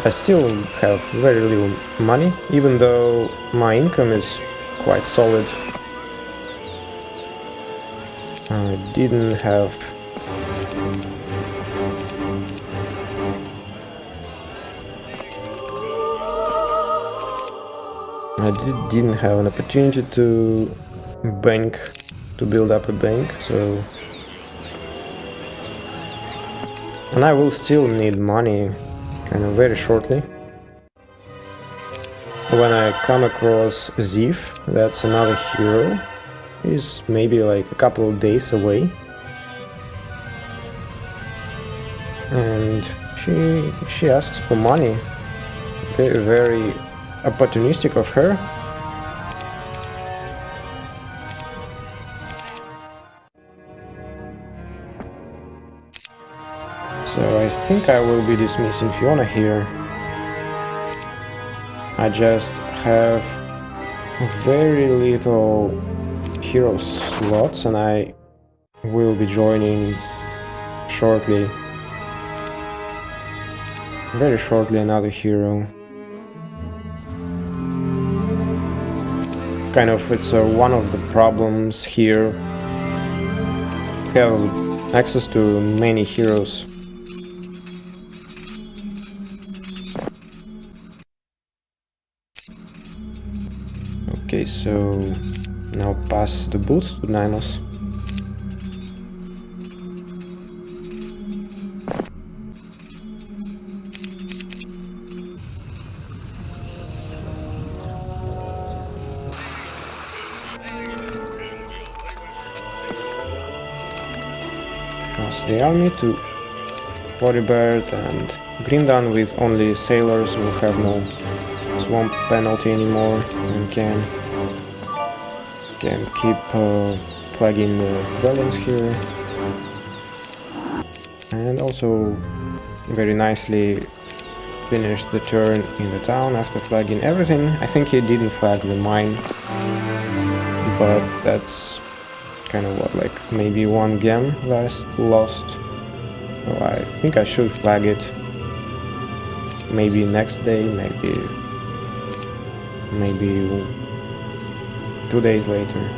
I still have very little money, even though my income is quite solid. I didn't have didn't have an opportunity to build up a bank, so, and I will still need money kind of very shortly. When I come across Ziph, that's another hero. He's maybe like a couple of days away, and she asks for money. Very opportunistic of her. So I think I will be dismissing Fiona here. I just have very little hero slots, and I will be joining shortly, very shortly, another hero. Kind of, it's one of the problems here. We have access to many heroes. Okay, so now pass the boots to Nymos. The army to Bodybird and Grindan with only sailors will have no swamp penalty anymore and can keep flagging rebellions here. And also very nicely finished the turn in the town after flagging everything. I think he didn't flag the mine, but that's kind of what, like maybe one gem lost. So I think I should flag it maybe next day, maybe 2 days later.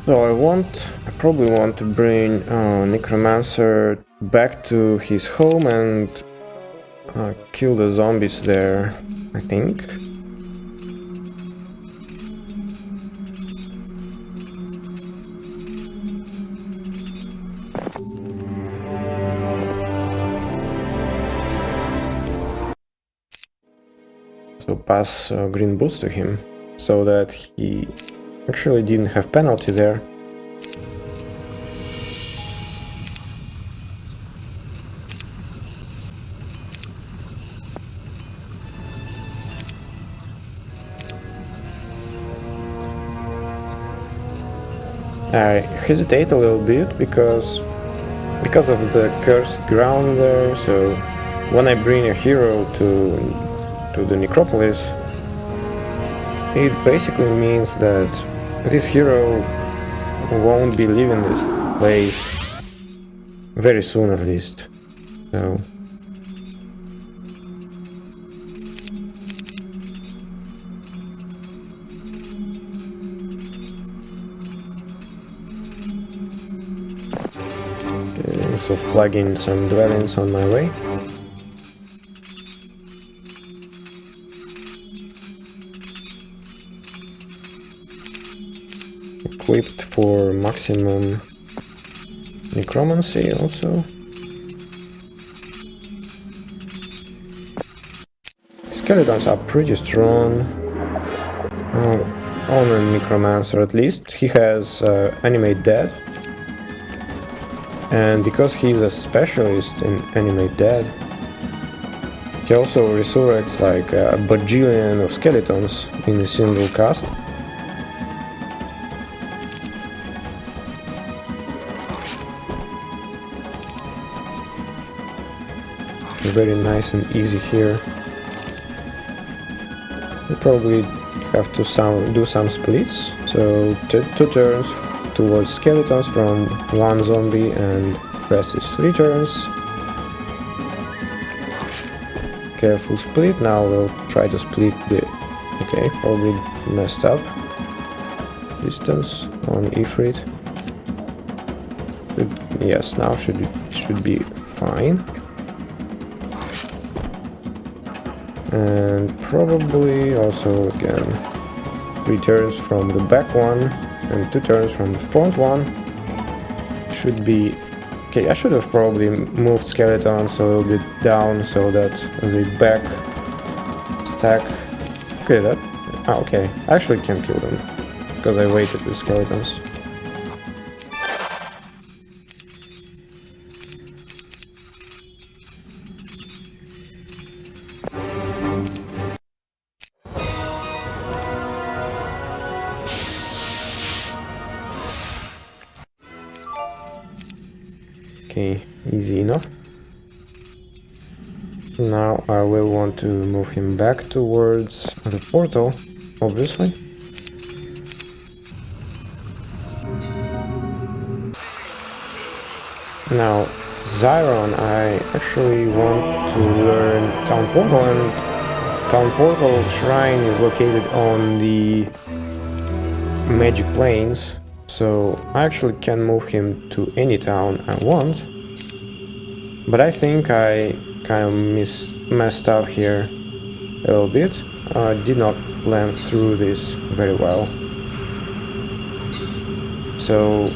So I probably want to bring Necromancer back to his home and kill the zombies there, I think. So pass green boots to him, so that he actually didn't have penalty there. I hesitate a little bit because of the cursed ground there, so when I bring a hero to the Necropolis, it basically means that this hero won't be leaving this place very soon, at least. So okay, so flagging some dwellings on my way. Equipped for maximum necromancy also. Skeletons are pretty strong on a necromancer, at least. He has animate dead, and because he's a specialist in animate dead, he also resurrects like a bajillion of skeletons in a single cast. Very nice and easy here. We probably have to do some splits, so 2 turns towards skeletons from 1 zombie and rest is 3 turns. Careful split. Now we'll try to split the... okay, probably messed up distance on Ifrit. Yes, now should be fine. And probably also again 3 turns from the back one and 2 turns from the front one. Should be okay. I should have probably moved skeletons a little bit down so that the back stack. Okay, okay. I actually can't kill them because I waited with skeletons. Okay, easy enough. Now I will want to move him back towards the portal, obviously. Now, Zyron, I actually want to learn Town Portal, and Town Portal Shrine is located on the Magic Plains. So I actually can move him to any town I want, but I think I kind of messed up here a little bit. I did not plan through this very well. So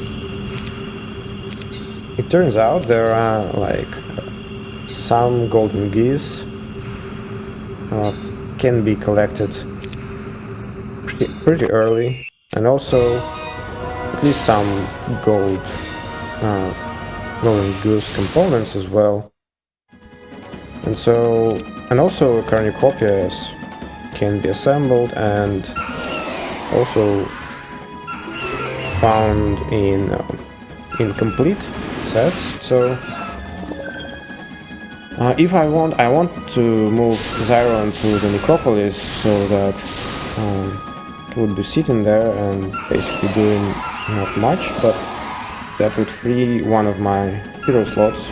it turns out there are like some golden geese can be collected pretty early, and also at least some golden goose components as well. And also cornucopias can be assembled and also found in complete sets. So if I want to move Zyron to the Necropolis so that he would be sitting there and basically doing not much, but that would free one of my hero slots.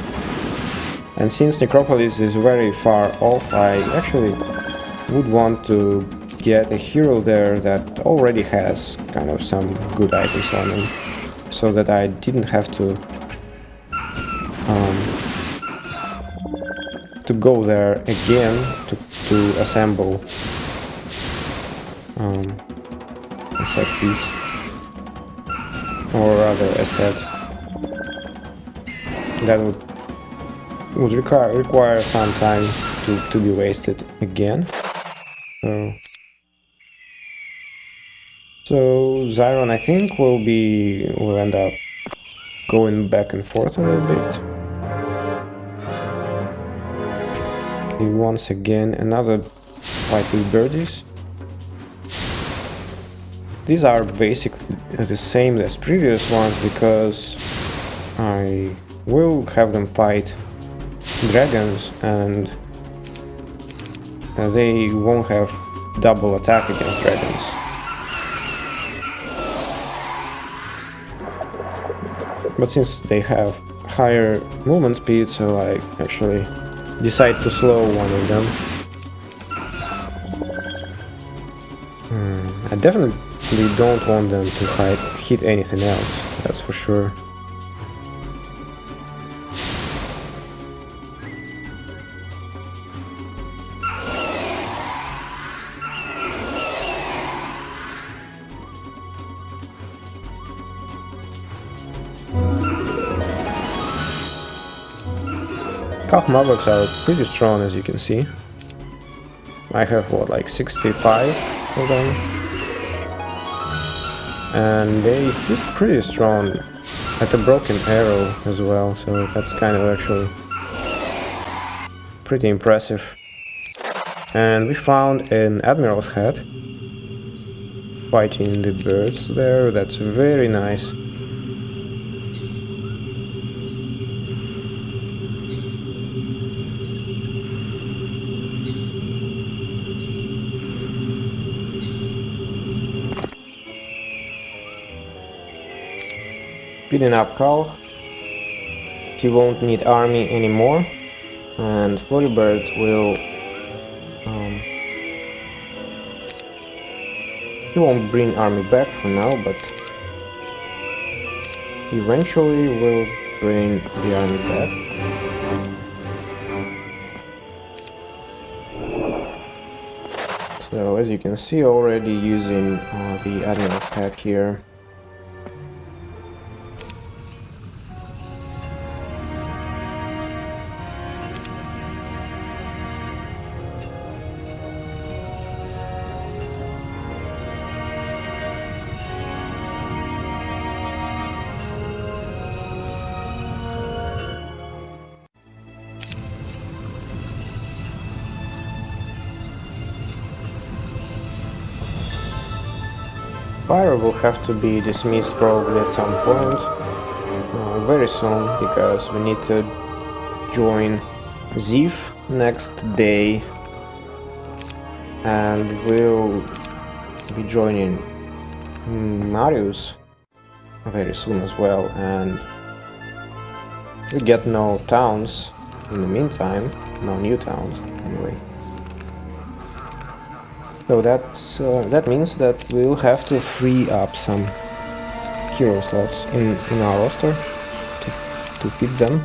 And since Necropolis is very far off, I actually would want to get a hero there that already has kind of some good items on him. so that I didn't have to go there again to assemble a set piece, or rather a set that would require some time to be wasted again. So Zyron, I think, will end up going back and forth a little bit. Okay, once again, another fight with birdies. These are basically the same as previous ones because I will have them fight dragons and they won't have double attack against dragons. But since they have higher movement speed, so I actually decide to slow one of them. I definitely don't want them to hit anything else, that's for sure. Calf Mavericks are pretty strong, as you can see. I have what, like 65 of them, and they hit pretty strong at a broken arrow as well, so that's kind of actually pretty impressive. And we found an admiral's hat fighting the birds there. That's very nice. Speeding up Kalh, he won't need army anymore, and Floribird will he won't bring army back for now, but eventually will bring the army back. So as you can see, already using the admiral's hat here. Pyro will have to be dismissed probably at some point, very soon, because we need to join Ziph next day, and we'll be joining Marius very soon as well, and we get no towns in the meantime, no new towns anyway. So that means that we'll have to free up some hero slots in our roster to feed them.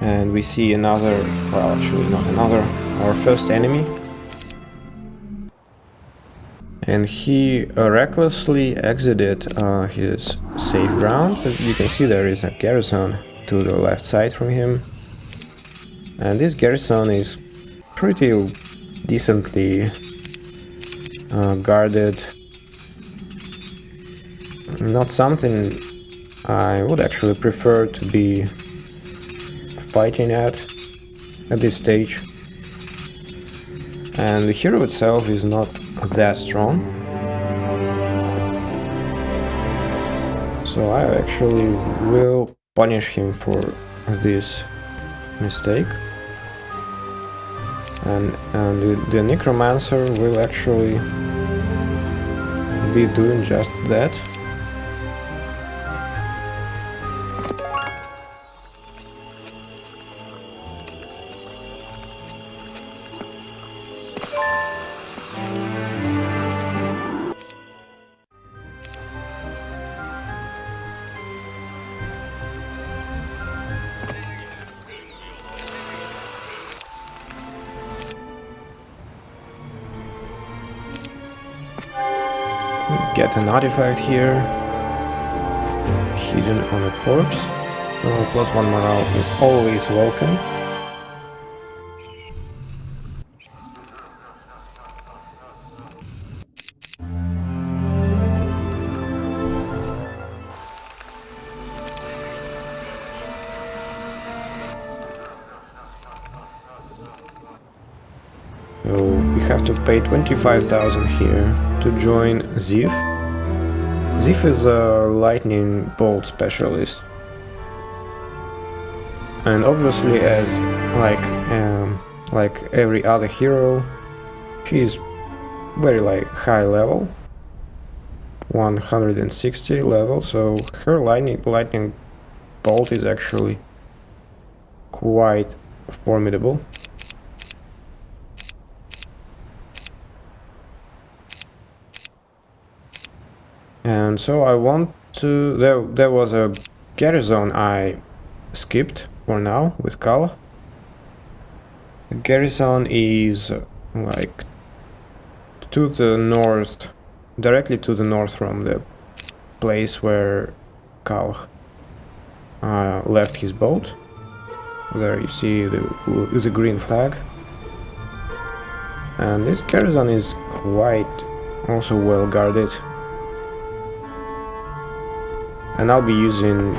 And we see another, well, actually not another, our first enemy. And he recklessly exited his safe ground. As you can see, there is a garrison to the left side from him. And this garrison is pretty decently guarded. Not something I would actually prefer to be fighting at this stage. And the hero itself is not that strong. So I actually will punish him for this mistake. And the Necromancer will actually be doing just that. Get an artifact here, hidden on a corpse. +1 morale is always welcome. So we have to pay 25,000 here to join Ziph. Ziph is a lightning bolt specialist, and obviously, as like every other hero, she is very high level, 160 level. So her lightning bolt is actually quite formidable. And so I want to... There was a garrison I skipped for now with Kala. The garrison is like to the north, directly to the north from the place where Kal left his boat. There you see the green flag. And this garrison is quite also well guarded. And I'll be using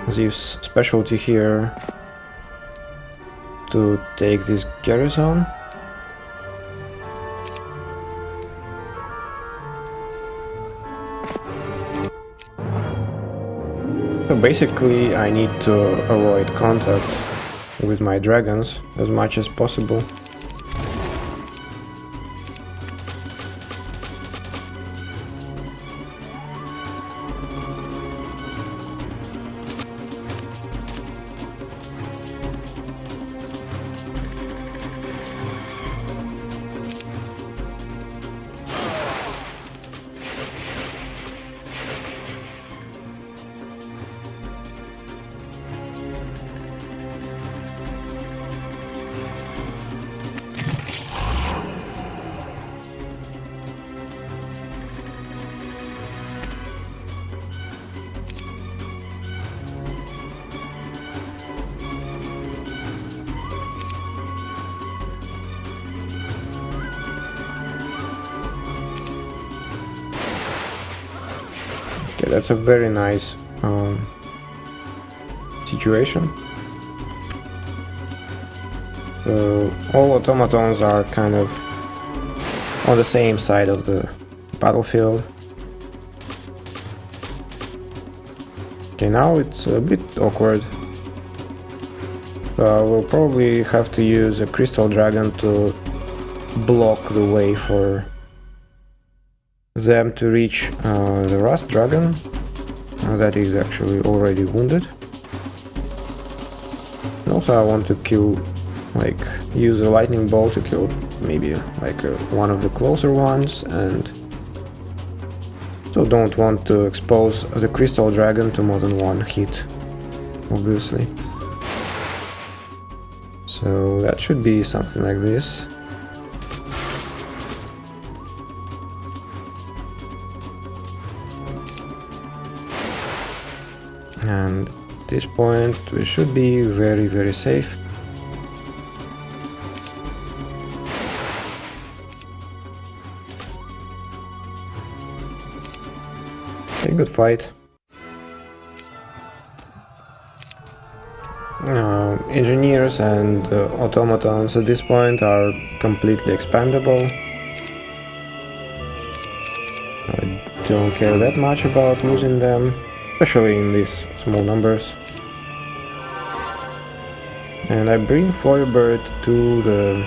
Ziph's specialty here to take this garrison. So basically I need to avoid contact with my dragons as much as possible. Okay, that's a very nice situation. So all automatons are kind of on the same side of the battlefield. Okay, now it's a bit awkward. So I will probably have to use a crystal dragon to block the way for them to reach the rust dragon that is actually already wounded. And also I want to kill, use a lightning bolt to kill maybe one of the closer ones, and so don't want to expose the crystal dragon to more than one hit, obviously. So that should be something like this. And at this point we should be very, very safe. A good fight. Engineers and automatons at this point are completely expandable. I don't care that much about losing them, especially in these small numbers. And I bring Floribird to the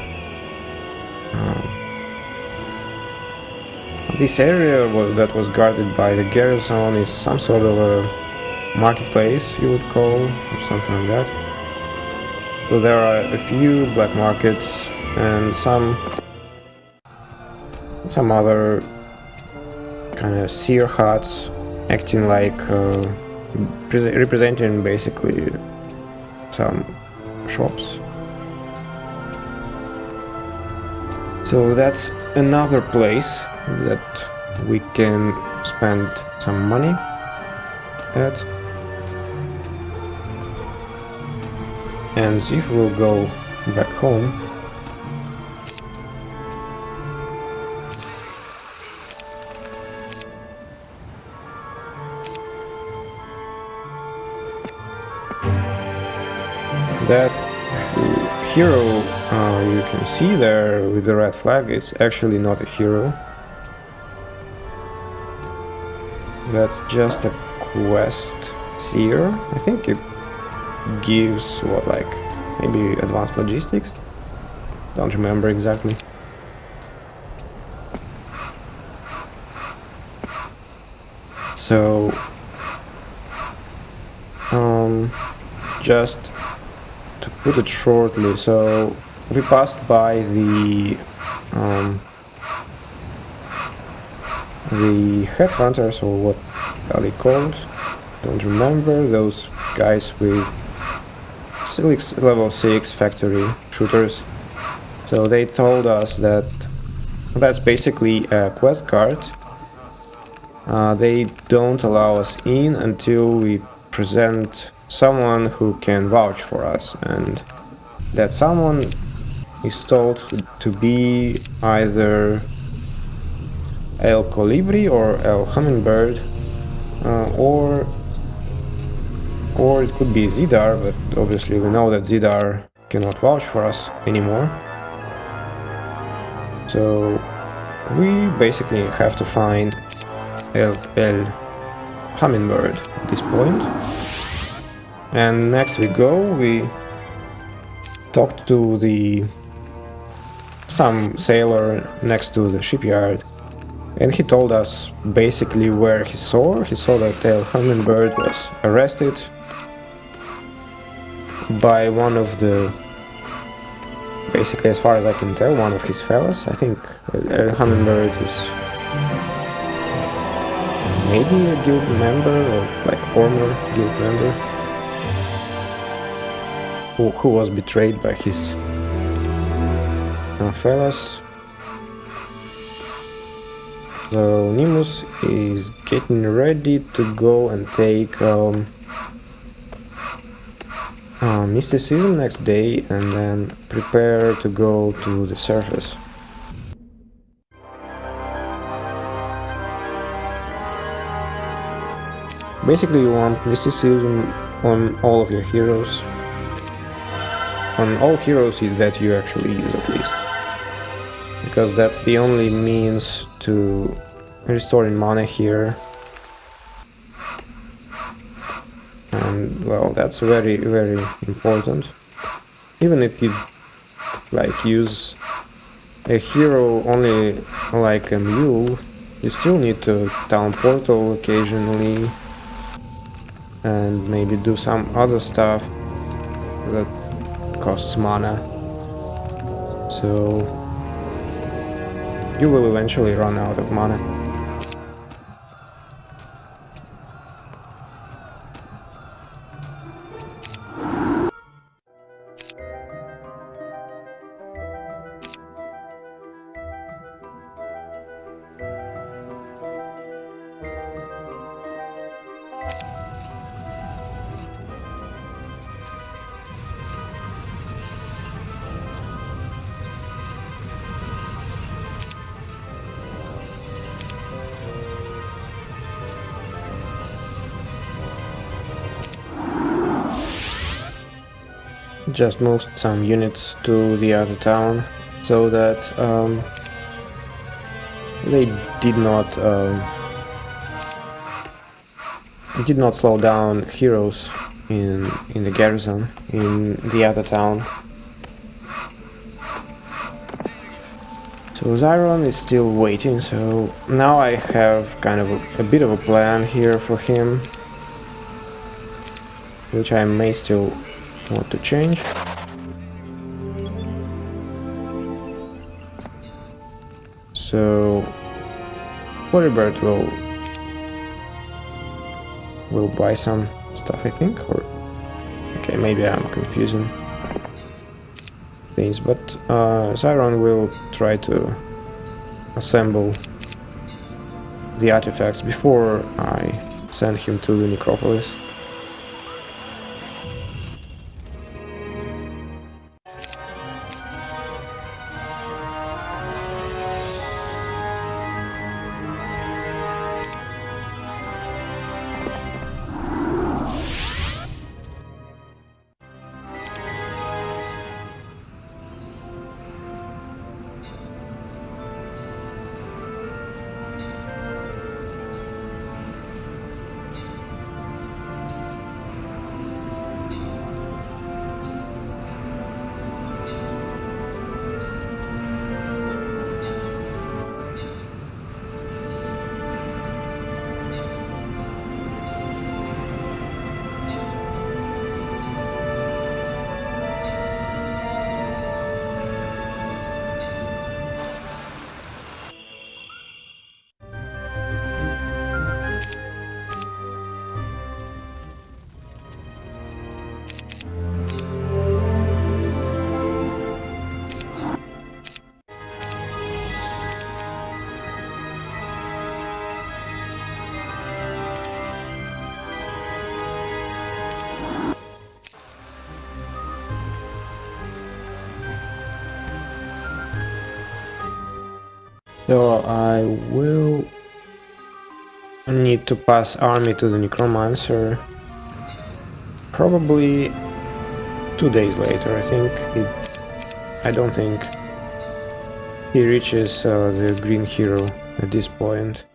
this area that was guarded by the garrison is some sort of a marketplace, you would call, or something like that. So there are a few black markets and some other kind of seer huts acting like representing basically some shops. So that's another place that we can spend some money at. And Ziph will go back home. That hero you can see there with the red flag is actually not a hero. That's just a quest seer. I think it gives what, like maybe advanced logistics? Don't remember exactly. So just to put it shortly, so we passed by the headhunters, or what are they called? Don't remember. Those guys with level 6 factory shooters. So they told us that that's basically a quest card. They don't allow us in until we present someone who can vouch for us, and that someone is told to be either El Colibri or El Hummingbird, or it could be Zidar, but obviously we know that Zidar cannot vouch for us anymore. So we basically have to find El Hummingbird at this point. And next we go, we talked to some sailor next to the shipyard, and he told us basically where he saw that El Hummingbird was arrested by one of the, basically as far as I can tell, one of his fellas. I think El Hummingbird is maybe a guild member, or like former guild member, who was betrayed by his fellas. So Nemus is getting ready to go and take mysticism next day, and then prepare to go to the surface. Basically you want mysticism on all of your heroes, on all heroes that you actually use at least, because that's the only means to restoring mana here. And well, that's very, very important. Even if you like use a hero only like a mule, you still need to town portal occasionally and maybe do some other stuff that costs mana. So you will eventually run out of mana. Just moved some units to the other town so that they did not slow down heroes in the garrison in the other town. So Zyron is still waiting, so now I have kind of a bit of a plan here for him, which I may still want to change. So Floribert will buy some stuff, I think, or okay, maybe I'm confusing. things, but Zyron will try to assemble the artifacts before I send him to the Necropolis. So I will need to pass army to the Necromancer probably 2 days later. I don't think he reaches the green hero at this point.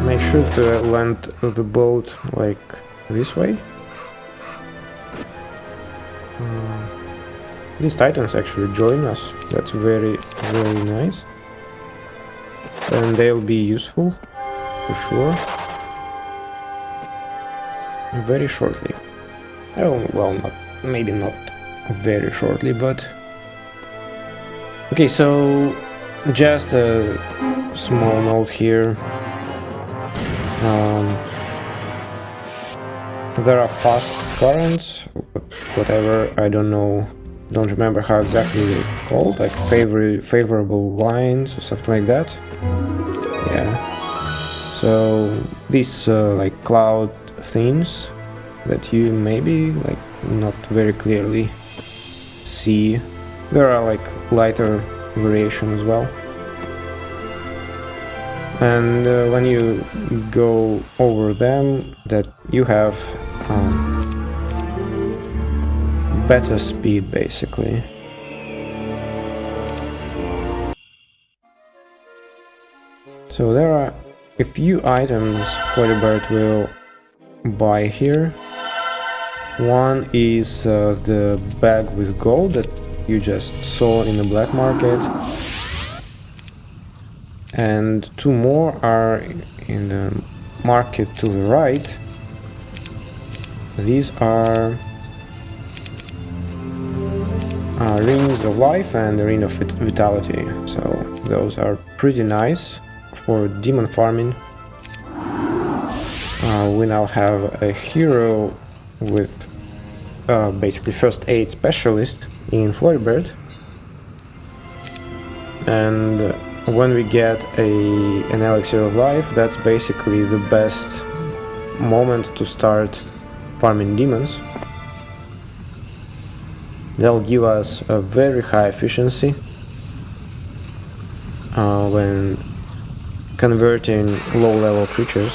Make sure to land the boat like this way. These titans actually join us. That's very, very nice. And they'll be useful, for sure. Very shortly. Oh, well, maybe not very shortly, but... Okay, so just a small note here. There are fast currents, whatever, I don't remember how exactly they're called, like favorable winds or something like that. Yeah. So these like cloud themes that you maybe like not very clearly see. There are like lighter variation as well. And when you go over them, that you have better speed, basically. So there are a few items Floribert will buy here. One is the bag with gold that you just saw in the black market. And two more are in the market to the right. These are rings of life and a ring of vitality. So those are pretty nice for demon farming. We now have a hero with basically first aid specialist in Floribert. And when we get an elixir of life, that's basically the best moment to start farming demons. They'll give us a very high efficiency when converting low-level creatures.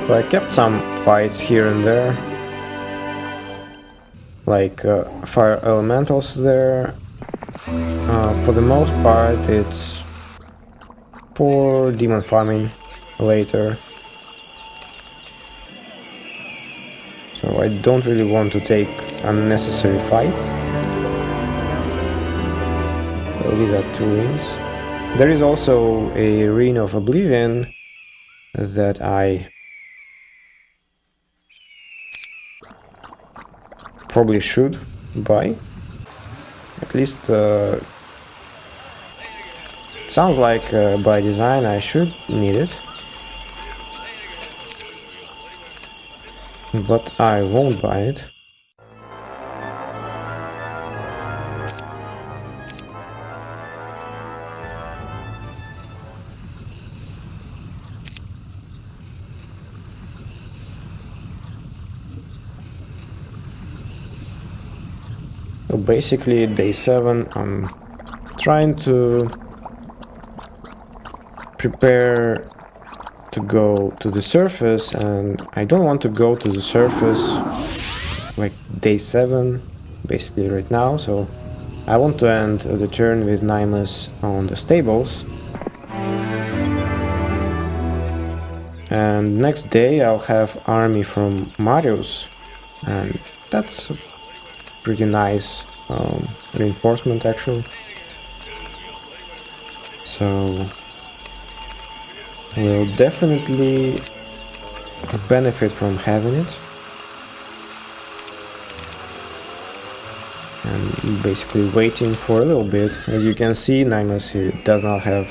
So I kept some fights here and there, like fire elementals there. For the most part it's for demon farming later. So I don't really want to take unnecessary fights. So these are two rings. There is also a Ring of Oblivion that I probably should buy. At least it sounds like by design I should need it. But I won't buy it. So basically, day 7, I'm trying to prepare to go to the surface, and I don't want to go to the surface like day 7, basically right now, so I want to end the turn with Nimus on the stables. And next day I'll have army from Marius, and that's a pretty nice reinforcement actually. So we'll definitely benefit from having it. And basically waiting for a little bit. As you can see, Nimus does not have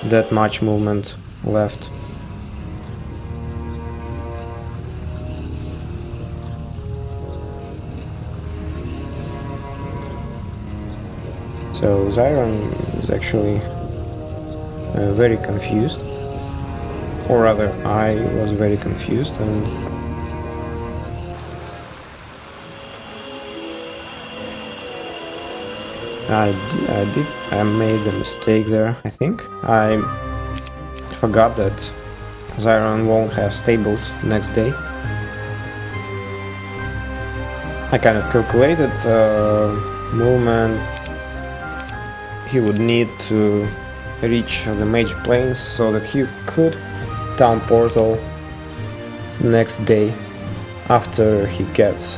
that much movement left. So Zyron is actually very confused, or rather I was very confused, and I made a mistake there. I think I forgot that Zyron won't have stables next day. I kind of calculated movement he would need to reach the major plains so that he could town portal next day after he gets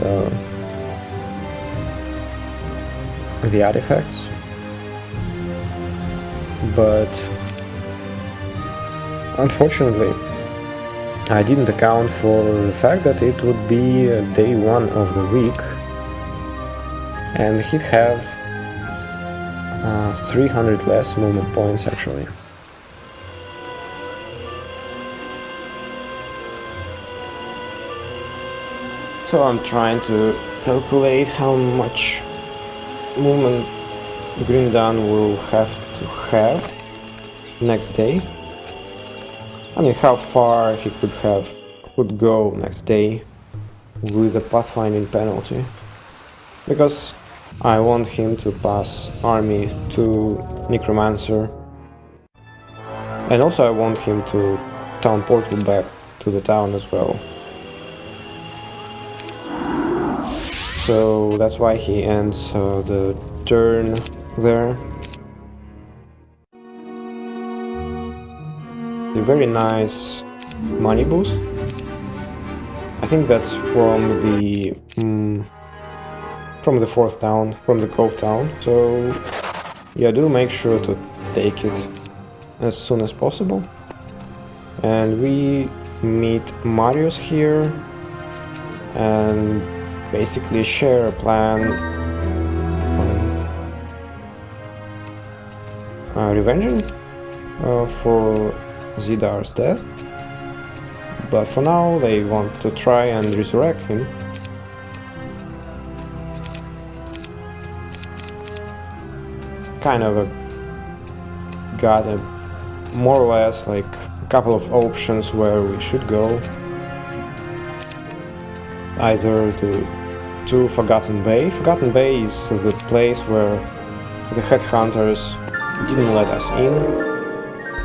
the artifacts. But unfortunately I didn't account for the fact that it would be day 1 of the week and he'd have 300 less movement points actually. So I'm trying to calculate how much movement Grindan will have to have next day. I mean, how far he could go next day with a pathfinding penalty, because I want him to pass army to Necromancer, and also I want him to town portal back to the town as well. So that's why he ends the turn there. A very nice money boost. I think that's from the 4th town, from the Cove town. So yeah, do make sure to take it as soon as possible. And we meet Marius here and basically share a plan on revenging for Zidar's death. But for now they want to try and resurrect him. Kind of got a more or less like a couple of options where we should go. Either to Forgotten Bay. Forgotten Bay is the place where the headhunters didn't let us in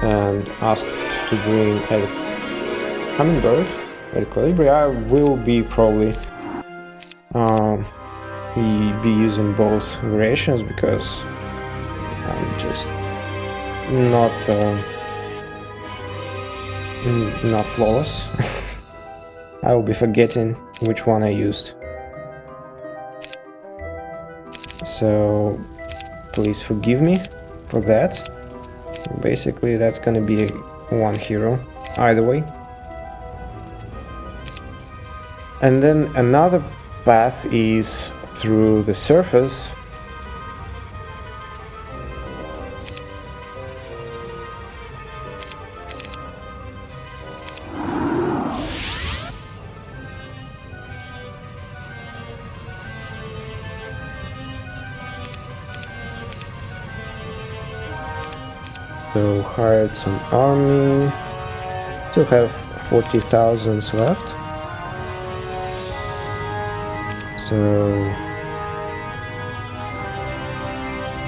and asked to bring a hummingbird, El Colibri. I will be probably be using both variations because I'm just not flawless. I will be forgetting which one I used. So please forgive me for that. Basically, that's gonna be one hero, either way. And then another path is through the surface. So hired some army. Still have 40,000 left. So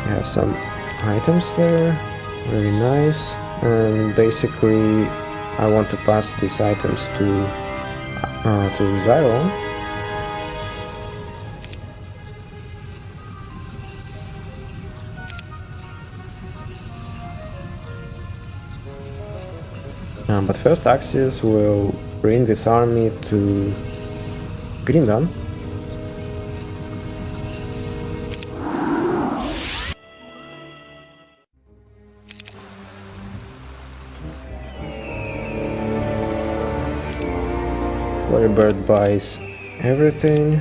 I have some items there, very nice. And basically, I want to pass these items to Zyron. But first, Axis will bring this army to Grindon. Bird buys everything.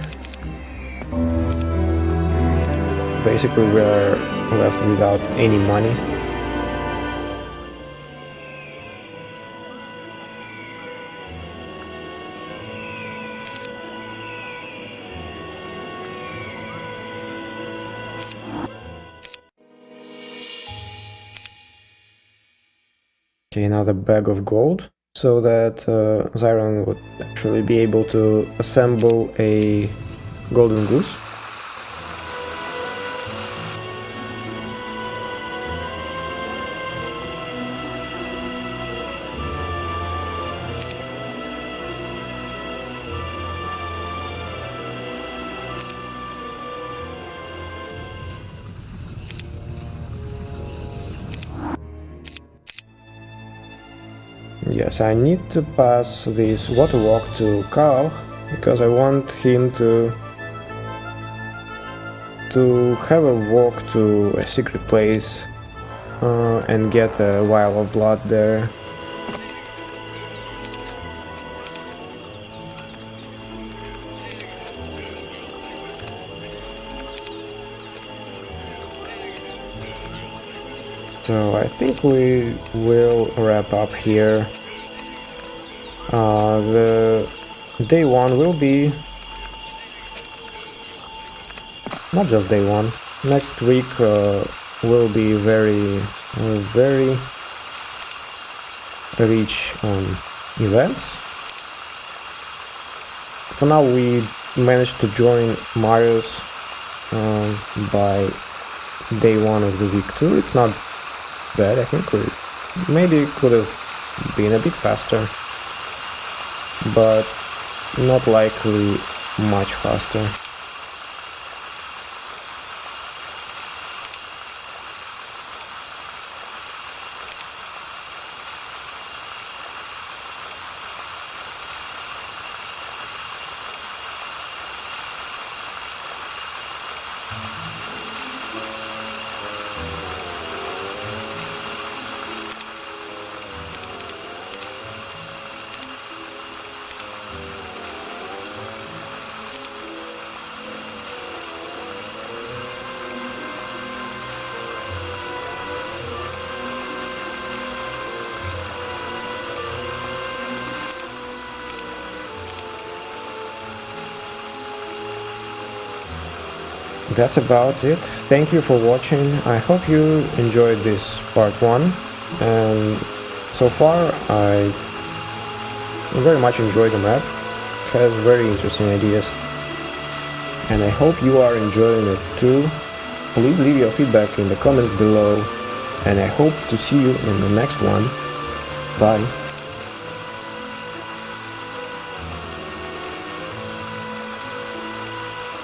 Basically, we are left without any money. Okay, another bag of gold, so that Zyron would actually be able to assemble a golden goose. Yes, I need to pass this water walk to Carl, because I want him to have a walk to a secret place and get a vial of blood there. So I think we will wrap up here. The day one will be not just day one. Next week will be very rich on events. For now, we managed to join Marius by day one of the week 2. It's not bad. I think we maybe could have been a bit faster, but not likely much faster. That's about it. Thank you for watching. I hope you enjoyed this part 1, and so far I very much enjoy the map. It has very interesting ideas, and I hope you are enjoying it too. Please leave your feedback in the comments below, and I hope to see you in the next one. Bye.